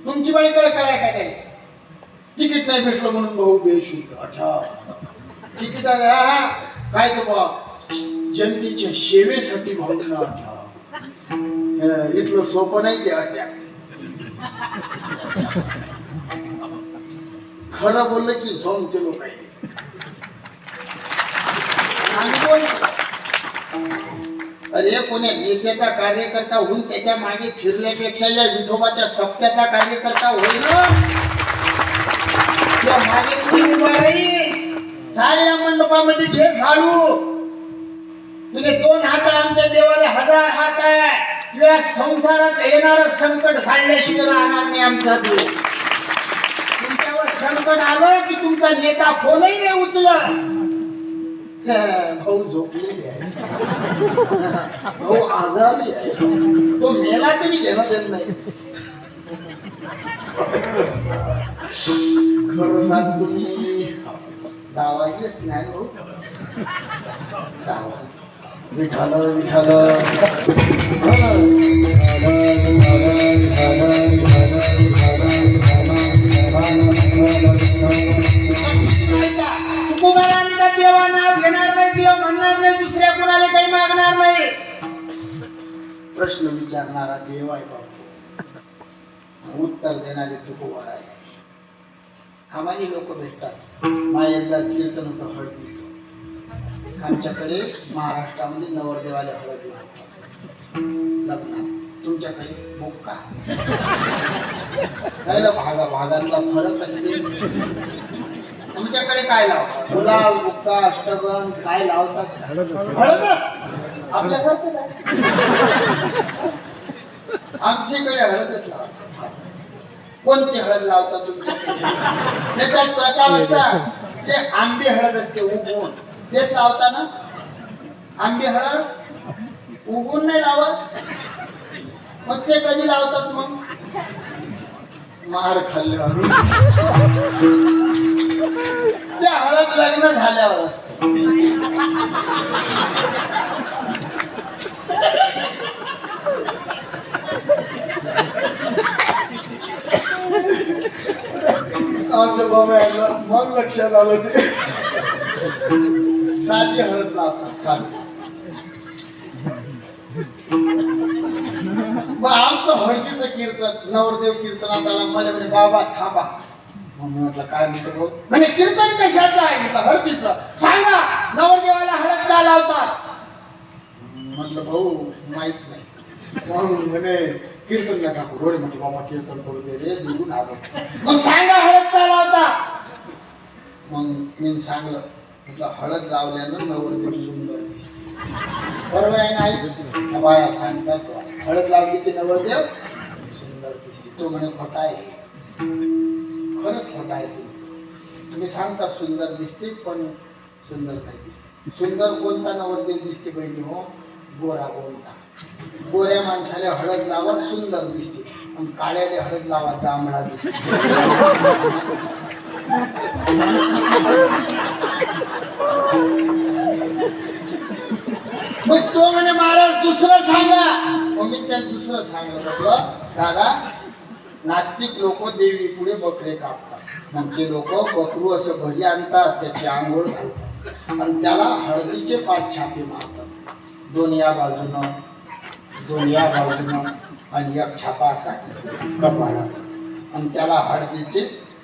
तुमची बाई कळकळ आहे का नाही. तिकीट नाही भेटलं म्हणून भाऊ बेशुद्ध अटॅक. तिकीट काय तो बा जनतेच्या सेवेसाठी भाऊला अटॅक. इथलं सोपं नाही ते अटॅक. खरं बोललं की जाऊन ते लोक आहे. अरे कोण्या नेत्याचा कार्यकर्ता होऊन त्याच्या मागे फिरल्यापेक्षा या विठोबाच्या सप्त्याचा कार्यकर्ता होईल ना. त्या मागे कोणी उभा राहील. चाल या मंडपामध्ये घे झाडू. तुझे 2 हात आमच्या देवाला 1000 हात आहे. तुझ्या संसारात येणार संकट झाडल्याशिवाय राहणार नाही आमचा देव. तुमच्यावर संकट आलं की तुमचा नेता फोनही नाही उचलत. भाऊ झोपलेले आहे, भाऊ आजारी आहे, तो मेला तरी घेणं देत नाही. खरं सांग तुम्ही दावागीच नाही भाऊ. दावा विठाल विठाल देवा नाव घेणार नाही, देव म्हणणार नाही, दुसऱ्या कोणाला काही मागणार नाही. प्रश्न विचारणारा देव आहे बापू, उत्तर देणारे तुकोबारा आहे. आम्हाला लोक भेटतात. मायेदार कीर्तन होतं हळदीचं. आमच्याकडे महाराष्ट्रामध्ये नवरदेवाला हळद लागतात लग्नात. तुमच्याकडे बुक्का काय ना भागातला फरक असते. तुमच्याकडे काय लावतात? गुलाल, बुक्का, अष्टगंध काय लावतात? हळदच. आपल्यासारखं काय? आमच्याकडे हळदच लावतात. कोणती हळद लावतात तुमच्याकडे? त्यात प्रकार असतात. ते आंबे हळद असते उगवून, तेच लावता ना. आंबे हळद उगवून नाही लावत. मग ते कधी लावतात? मग मार खाल्ल्यावर. ते हळद लग्न झाल्यावर असत. आमच्या बाबा मग लक्षात आलं ते साधी हळद लावतात. साधी. मग आमचं हळदीचं कीर्तन नवरदेव कीर्तनात आला. मला म्हणे बाबा थांबा. मग म्हटलं काय म्हणतो भाऊ? म्हणे कीर्तन कशाचं आहे? म्हटलं हळदीचं. सांगा नवरदेवाला हळद का लावतात? म्हटलं भाऊ माहित नाही. मग म्हणे कीर्तन नका करू रे. म्हटलं बाबा कीर्तन करू दे रे, दुरून आलो. मग सांगा हळद का लावतात? मग मी सांगलं. म्हटलं हळद लावल्यानं नवरदेव सुंदर दिसते. बरोबर आहे नाही? बाया सांगतात हळद लावली की नवरदेव सुंदर दिसते. तो म्हणे खोटा आहे. खरंच खोटा आहे तुमचं. तुम्ही सांगता सुंदर दिसते पण सुंदर नाही दिसते. सुंदर कोणता नवरदेव दिसते बहिणी हो? गोरा कोणता. गोऱ्या माणसाला हळद लावा सुंदर दिसते, पण काळ्याला हळद लावा जांभळा दिसते. मग तो म्हणे महाराज दुसरं सांगा. मग मी त्याला दुसरं सांगितलं. दादा नास्तिक लोक देवी पुढे बकरे कापतात. मग ते लोक बकरू असं घरी आणतात, त्याची आंघोळ घालतात आणि त्याला हळदीचे 5 छापे मारतात. 2 या बाजूनं, 2 या बाजूनं आणि 1 छापा असा कपाळात. आणि त्याला हळदीचे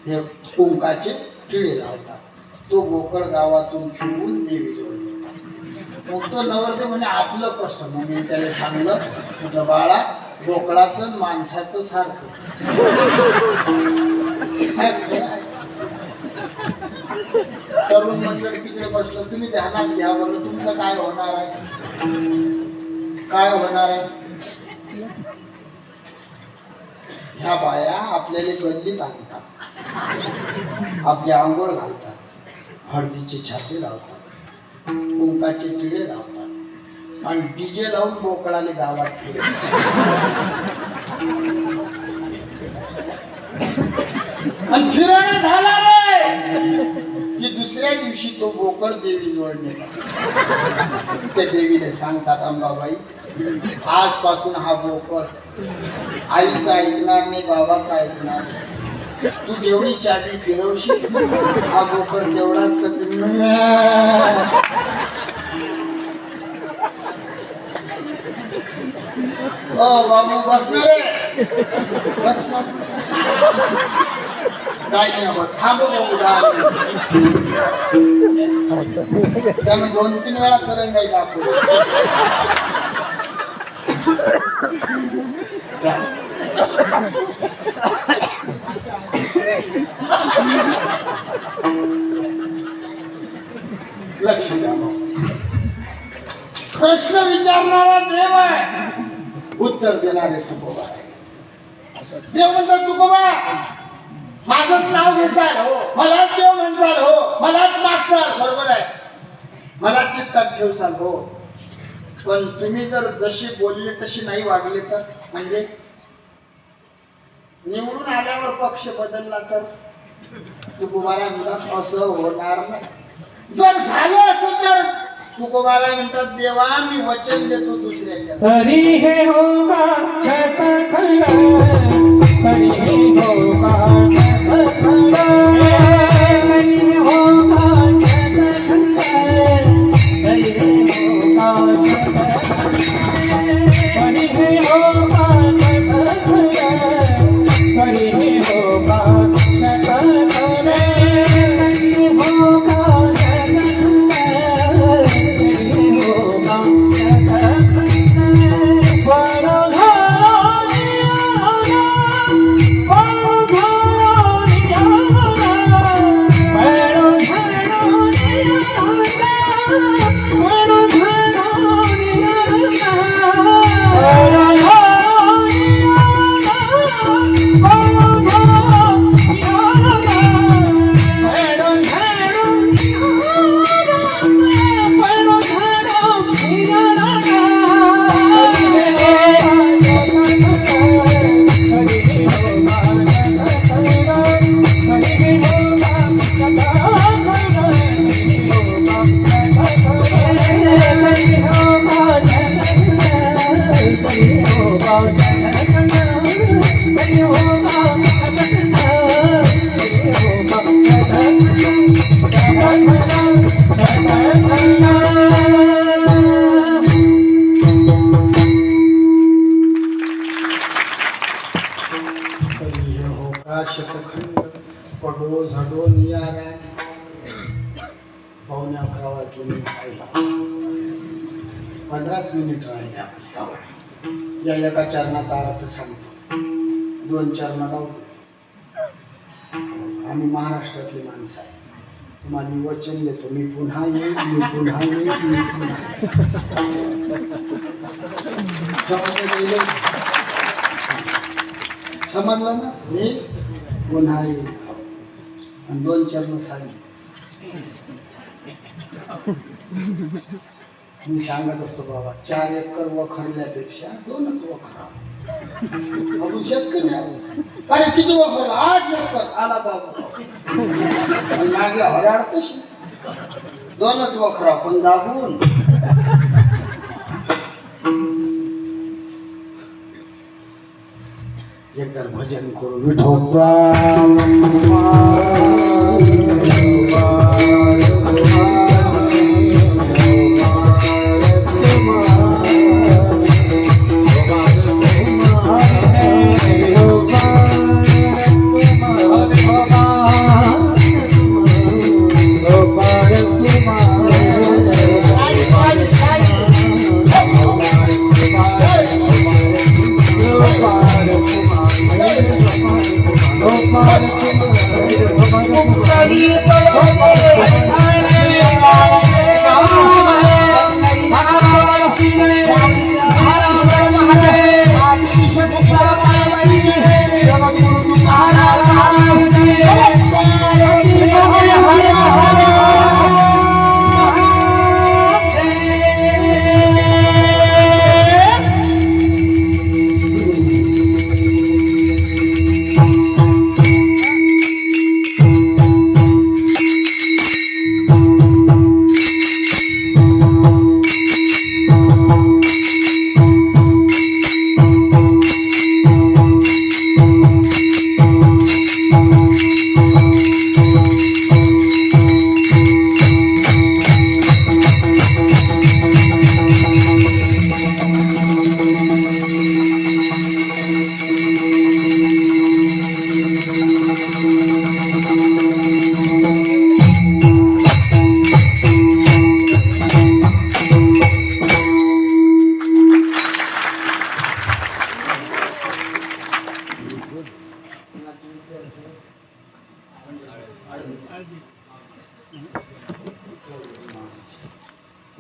हे कुंकाचे टिळे लावतात. तो गोकळ गावातून फिरवून देवी जोड. मग तो नवरदेव म्हणे आपलं कसं? मग मी त्याला सांगलं. म्हटलं बाळा गोकळाचं माणसाचं सारखं. तरुण मंडळी तिकडे बसलं. तुम्ही ध्यानात घ्या बरं, तुमचं काय होणार आहे? काय होणार आहे? ह्या बाया आपल्याला गल्लीत आणतात, आपली आंघोळ घालतात, हळदीचे छापे लावतात, कुंकाचे टिळे लावतात आणि डीजे लावून मोकळाले गावात फिरतात. आणि फिरणं झाला रे की दुसऱ्या दिवशी तो बोकड देवी जवळ नेतात. त्या देवीने सांगतात अंबाबाई आजपासून हा बोकड आईचा ऐकणार नाही, बाबाचा ऐकणार. तू जेवढी चाबी फिरवशील हा बोकड तेवढाच करते. ओ बाबू बसणार रे, बसणार काय नाही होत. थांब बाबू त्यानं 2-3 वेळा करत नाही दाखवलं. लक्ष द्या. प्रश्न विचारणारा देव आहे, उत्तर देणारे तुकोबा आहे. देव म्हणतात तुकोबा माझंच नाव घेसाल हो, मलाच देव म्हणसाल हो, मलाच मागसाल, बरोबर आहे, मलाच चित्तात ठेवसाल हो. पण तुम्ही जर जशी बोलले तशी नाही वागले तर, म्हणजे निवडून आल्यावर पक्ष बदलला तर तुकोबाला म्हणतात असं होणार नाही. जर झालं असं तर तुकोबाला म्हणतात देवा मी वचन देतो दुसऱ्याच्या. हरी हे होगा शतखंड, हरी हे होगा शतखंड, हरी हे होगा शतखंड, हरी हे होगा शतखंड, हरी हे होगा शतखंड, हरी हे होगा शतखंड, हरी होगा शतखंड. शतखंड पडो झडो नियारा पावणे 11 वाजले मी खायला 15 मिनिट राहिले आपल्यावर या एका चरणाचा अर्थ सांगतो 2 चरण राहू आम्ही महाराष्ट्रातली माणसं आहे तुम्हाला मी वचन देतो मी पुन्हा येईल मी पुन्हा येईल मी पुन्हा समजलं ना मी पुन्हा येईल आणि 2 चरण सांगितले मी सांगत असतो बाबा 4 एकर वखरल्यापेक्षा 2च वखरा आपण शेतकरी अरे किती वखर 8 एकर आला बाबा मागे हराड तशी 2च वखरा पण दाबून एकदा भजन करू विठोबा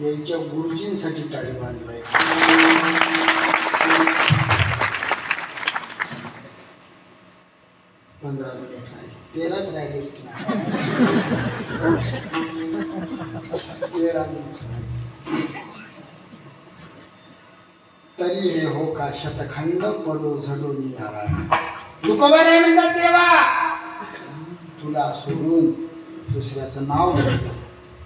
यांच्या गुरुजींसाठी टाळी वाजवाय 15 मिनिट राहिले 13च राहिले 13 मिनिट तरी हे हो का शतखंड पडो झडो नियारा तुकोबा नाही म्हणतात देवा तुला सोडून दुसऱ्याचं नाव घेतलं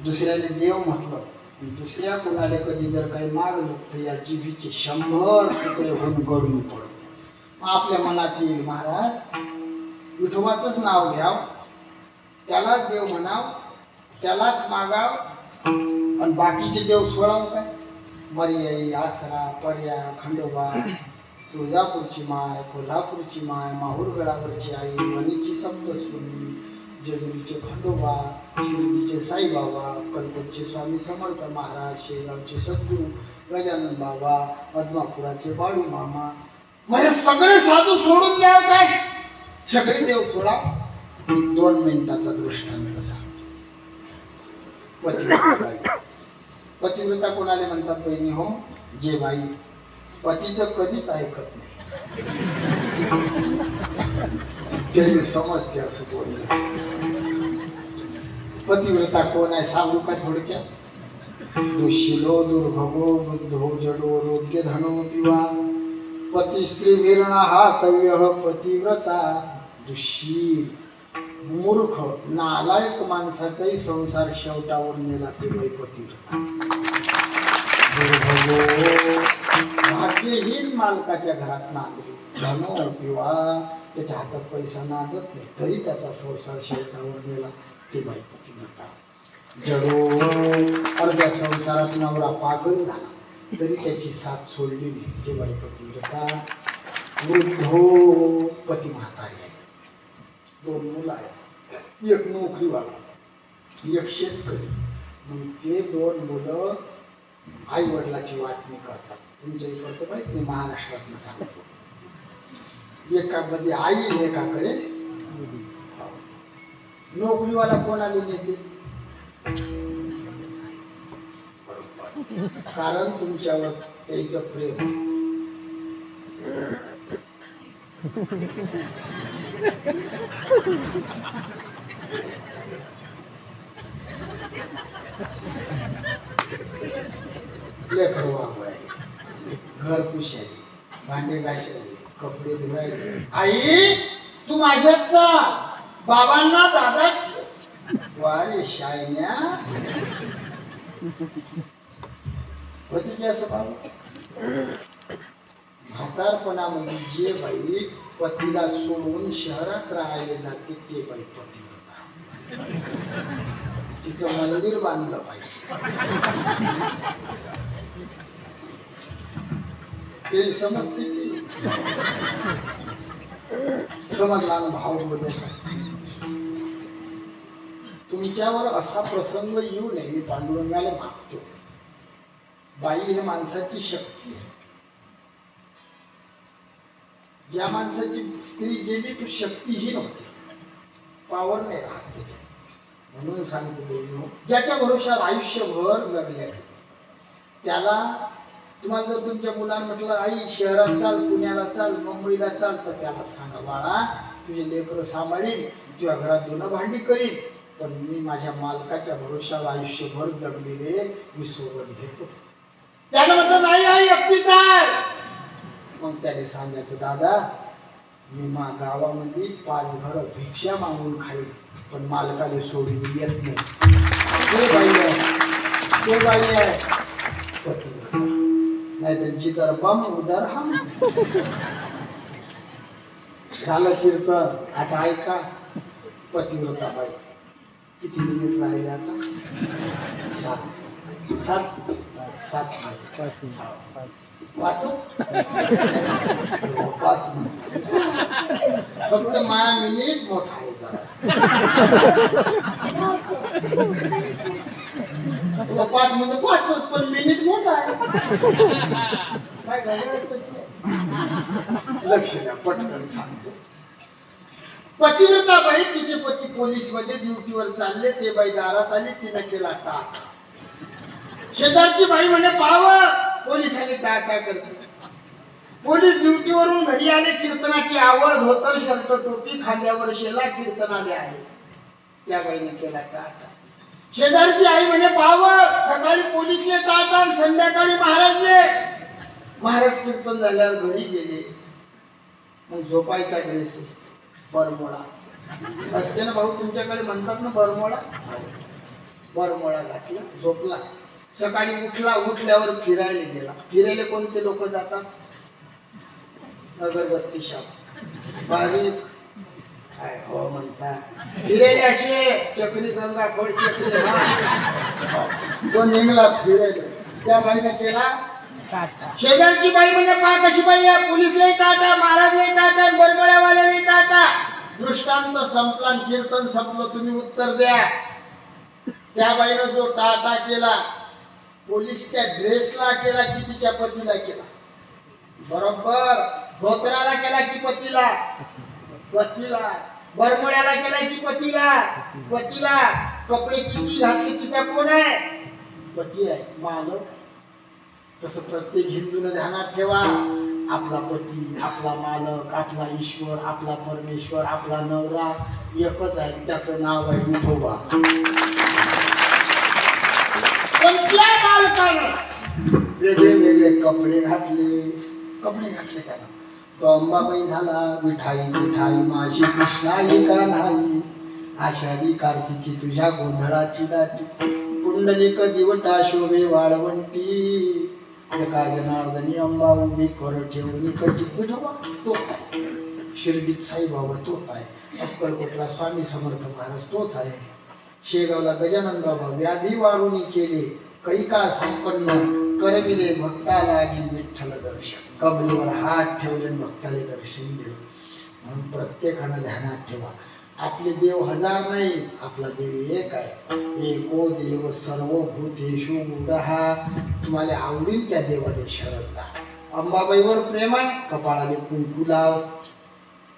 दुसऱ्याने देव म्हटलं दुसऱ्या कोणाला कधी जर काही मागलं तर या जिभीचे 100 तुकडे होऊन गळून पडो आपल्या मनात येईल महाराज विठोबाचंच नाव घ्याव त्यालाच देव म्हणाव त्यालाच मागाव आणि बाकीचे देव सोडाव काय मर्याई आसरा पर्या खंडोबा तुळजापूरची माय कोल्हापूरची माय माहूरगडावरची आई वणीची सप्तशृंगी जेजुरीचे खंडोबा शिर्डीचे साईबाबा कणकोटचे स्वामी समर्थ महाराज शेगावचे सद्गुरू गजानन बाबा पद्मापुराचे बाळू मामा म्हणजे सगळे साधू सोडून द्याव काय सगळे देव सोडा 2 मिनिटाचा दृष्टांत सांगतो पतिव्रता कोणाला म्हणतात बहिणी हो? जे बाई पतीचं कधीच ऐकत नाही, जे समजते असं बोलले. पतिव्रता कोण आहे सांगू का थोडक्यात? दुःशीलो दुर्भगो बुद्धो जडो रोग्य धनो दिवा पती स्त्री वीरणा हातव्य पतिव्रता. दुःशील मूर्ख नालायक माणसाचाही संसार शेवटावर नेला ते बाई पतिव्रता. दुर्भगो भाग्यहीन मालकाच्या घरात नांदली धनो किंवा त्याच्या हातात पैसा नांदत नाही तरी त्याचा संसार शेवटावर नेला ते बाई पतिव्रता. जडो अर्ध्या संसारात नवरा पागल झाला तरी त्याची साथ सोडली नाही ते बाई पतिव्रता. वृद्धो पती म्हातारी आहे, 2 मुलं आहेत, एक नोकरीवाला एक शेतकरी. मग ते 2 मुलं आई वडिलाची वाटणी करतात. तुमच्या इकडचं माहित नाही, महाराष्ट्रातलं सांगतो. एकामध्ये आई एकाकडे नोकरीवाला कोणाला नेते? कारण तुमच्यावर त्याचं प्रेम असते. लेकर वागवायला, घर पुशायला, भांडे घासायला, कपडे धुवायला. आई तू माझ्याचा बाबांना दादा वारे शायन्या होती की असं बाबा. म्हातारपणामध्ये जे बाई पतीला सोडून शहरात राहायला जाते ते बाई पतिव्रता. तिचं मंदिर बांधलं पाहिजे, ते समजते की समजला भाव बोलायचा. तुमच्यावर असा प्रसंग येऊ नये मी पांडुरंगाला मागतो. बाई हे माणसाची शक्ती आहे. ज्या माणसाची स्त्री गेली तो शक्तीहीन होते, पावर नाही राहत त्याच्या. म्हणून सांगतो बहिणी, ज्याच्या भरोशावर आयुष्यभर जगले त्याला, तुम्हाला जर तुमच्या मुलांना म्हटलं आई शहरात चाल, पुण्याला चाल, मुंबईला चाल, तर त्याला सांगा बाळा तुझे लेकरं सांभाळीन, तुझ्या घरात धुणं भांडी करीन, पण मी माझ्या मालकाच्या भरोशावर आयुष्यभर जगलेले मी सोबत घेतो. त्यानं म्हटलं नाही आई एकटी चाल. मग त्याने सांगायचं दादा मी गावामध्ये 5 घरं भिक्षा मागून खाईल पण मालकाने सोडून येत नाही. ते बाई आहे, ते बाई आहे पतिव्रता. नाही तर जिधर बम उधर हम. झालं कीर्तन. आता ऐका पतिव्रता बाई. किती मिनिट राहिले आता? 7 फक्त माया मिनिट मोठा आहे जरा. 5 म्हणजे 5च पण मिनिट मोठा आहे. काय लक्ष द्या, पटकन सांगतो. पतिव्रता बाई तिचे पती पोलीस मध्ये ड्युटीवर चालले. ते बाई दारात आली, तिने केला टाक. शेजारची बाई म्हणे पाव पोलिसांनी टाटा करते. पोलीस ड्युटीवरून घरी आले. कीर्तनाची आवड, धोतर शर्ट टोपी खांद्यावर शेला, कीर्तनाले आले. त्या बाईने केला टाटा. शेजारची आई म्हणे पाव सकाळी पोलीसले टाटा, संध्याकाळी महाराजले. महाराज कीर्तन झाल्यावर घरी गेले. मग झोपायचा ड्रेस असते, बरमोळा असते ना भाऊ, तुमच्याकडे म्हणतात ना बरमोळा. बरमोळा घातला, झोपला. सकाळी उठला, उठल्यावर फिरायला गेला. फिरायला कोणते लोक जातात? अगरबत्ती शाप बारीक काय हो म्हणतात फिरायला असे चक्री गंगा फळ चक्री. तो निघला फिरायला. त्या बाईने केला. शेजारची बाई म्हणजे पा कशी बाई आहे, पोलीस लई टाटा, महाराज लई टाटा, बरमळ्यावाले लई टाटा. दृष्टांत संपला, कीर्तन संपलं, तुम्ही उत्तर द्या. त्या बाईनं जो टाटा केला पोलीसच्या ड्रेसला केला की तिच्या पतीला केला? बरोबर. धोतराला केला की पतीला? पतीला. बरमोड्याला केला की पतीला? पतीला. कपडे किती घातले तिचा कोण आहे? पती आहे, मालक. तसं प्रत्येक हिंदूनं ध्यानात ठेवा, आपला पती, आपला मालक, आपला ईश्वर, आपला परमेश्वर, आपला नवरा एकच आहे, त्याचं नाव आहे विठोबा. पण त्या मालकानं वेगळे वेगळे कपडे घातले त्यानं. तो अंबाबाई झाला, विठाई विठाई माझी कृष्णाई का नाही, आषाढी कार्तिकी तुझ्या गोंधळाची दाटी, पुंडलिक दिवटा शोभे वाळवंटी, एका जनार्दनी अंबा उभी कर ठेवून कटी. विठोबा तोच आहे, शिर्डीत साईबाबा तोच आहे, अक्कलकोटला स्वामी समर्थ महाराज तोच आहे, शेगावला गजानन बाबा व्याधी वारुणी केले कैका संपन्न, करविले भक्ताला की विठ्ठल दर्शन, कबरीवर हात ठेवले भक्ताले दर्शन दिले. म्हणून प्रत्येकानं ध्यानात ठेवा, आपले देव हजार नाही, आपला देव एक आहे. एको देव सर्वभूतेषु मूढः. तुम्हाला आवडील त्या देवाने शरण जा. अंबाबाईवर प्रेम आहे, कपाळाने कुंकू लाव.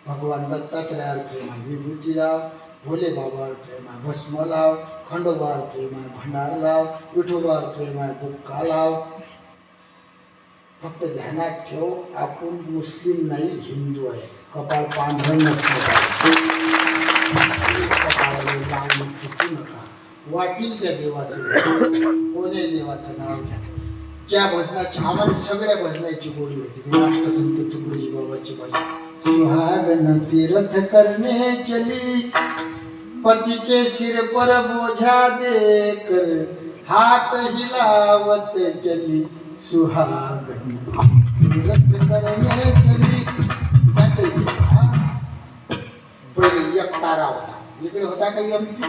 भगवान दत्तात्रयावर प्रेम आहे, विभूती लाव. भोले बाबावर प्रेम आहे, भस्म लाव. खंडोबावर प्रेम आहे, भंडार लाव. विठोबावर प्रेम आहे, बुक्का लाव. फक्त ध्यानात ठेव, आपण मुस्लिम नाही, हिंदू आहे. कपाळ पांढरं नसलं कपाळाला लावून चुकू नका. वाटील त्या देवाचं, कोणी देवाचं नाव घ्या. ज्या भजनाची आम्हाला सगळ्या भजनाची गोडी होती, राष्ट्रसंत तुकडोजी बाबाची भजन. सुहागन तीर्थ करने चली, पति के सिर पर बोझा दे कर, हाथ हिलावत चली, सुहागन तीर्थ करने चली. पहिले एक तारा होता, इकडे होता का एमपी?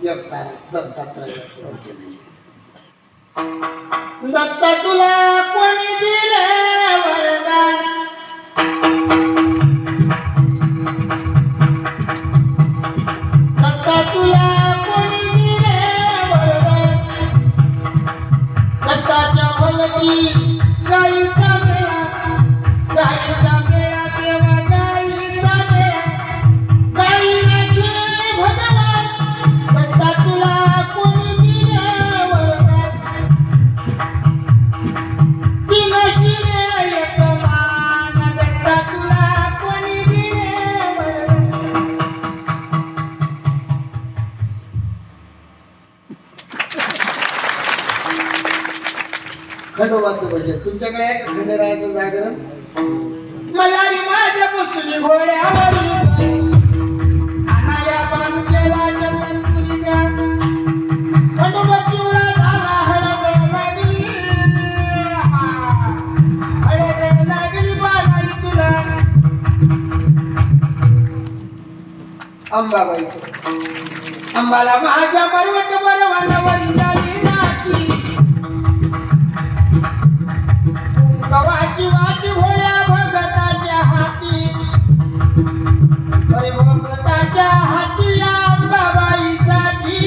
एक तारा दत्तात्रयाचं भजन आहे. दत्ता तुला कोणी दिले वरदान, दत्ता तुला कोणी दिले वरदान, दत्ताच्या भगती गाईचा मेळा, गाईचा मेळा देवा गाईचा मेळा, गाईचे भगवान, दत्ता तुला कोणी दिले वरदान, तीन शिरे एक मान, दत्ता तुला कोणी दिले वरदान. खंडोबाचं भजन तुमच्याकडे आहे का? खंडरायाचं जागरण. मलारी माझ्या बसुनी घोड्यावरी, अनाया पान केला जन्मंतुलिका, खंडोबा पिवळा झाला हळद लागली, हळद लागली बालाई तुला. अंबाबाईचं. अंबाला माझ्या बरवट बरवानावरी झाली नाती, गव्हाची वाटी भोळ्या भगताच्या हाती, अरे भगताच्या हाती अंबाबाईसाठी,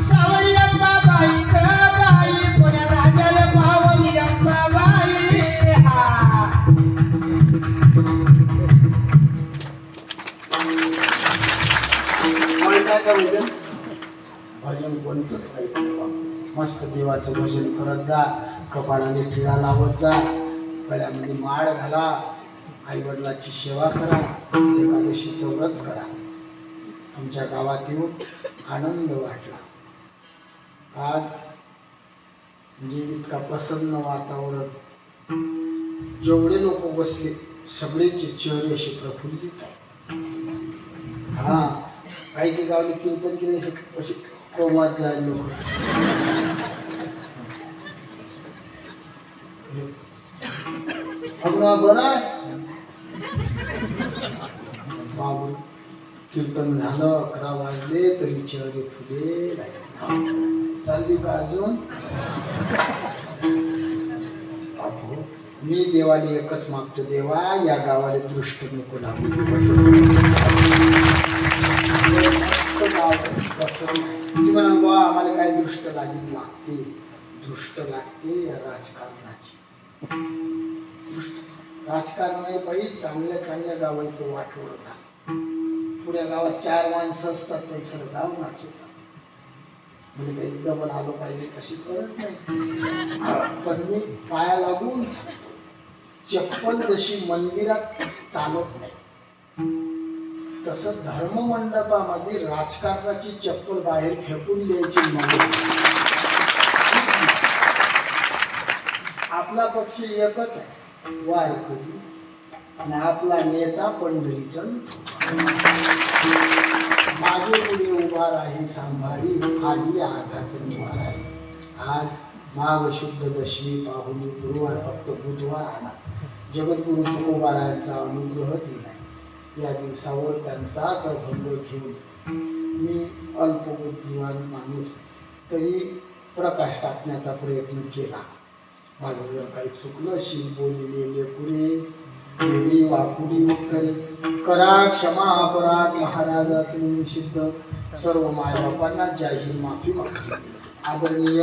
सावरी अंबाबाई ग बाई, पुण्या राजाला पावली अंबाबाई. म्हणता का भजन? भजन कोणतंच काही मस्त देवाचं भजन करत जा, कपाळाने टिळा लावत जा, गळ्यामध्ये माळ घाला, आई वडिलाची सेवा करा, एकादशीचं व्रत करा. तुमच्या गावात येऊन आनंद वाटला. आज म्हणजे इतका प्रसन्न वातावरण, जेवढे लोक बसले सगळेचे चेहरे असे प्रफुल्लित आहे. हा, काही गावले कीर्तन केले असे कोमात जायला लोक. बरं बाबू, कीर्तन झालं, 11 वाजले तरी चेहरे फुले चालली का अजून? बाबू, मी देवाला एकच मागतो, देवा या गावाला दृष्ट नको लागू. बा आम्हाला काय दृष्ट लागते, दृष्ट लागते या राजकारणाची. राजकारण आहे बाई, चांगल्या चांगल्या गावाचं वाटोळं झालं. पुऱ्या गावात 4 माणसं असतात तर सर गाव नाचवतात. म्हणजे काही डबल आलो पाहिजे कशी करत नाही, पण मी पाया लागून सांगतो, चप्पल जशी मंदिरात चालत नाही तसं धर्ममंडपामध्ये राजकारणाची चप्पल बाहेर फेकून द्यायची नाही. आपला पक्ष एकच आहे, वारकरी, आणि आपला नेता पंढरीचा. मागे पुढे उभा राही सांभाळी, आली आघात निवार आहे. आज माघ शुद्ध दशमी पाहुणी गुरुवार, फक्त बुधवार आला. जगद्गुरु तुकोबारायांचा अनुग्रह दिलाय. या दिवसावर त्यांचाच अभंग घेऊन मी अल्पबुद्धिवान माणूस तरी प्रकाश टाकण्याचा प्रयत्न केला. माझं जर काही चुकलं असेल, बोललेले पुरे वेळी वाकुडी उत्तरे करा क्षमा. अपराध महाराजातून निषिद्ध. सर्व मायबापांना जाहीर माफी मागतो. आदरणीय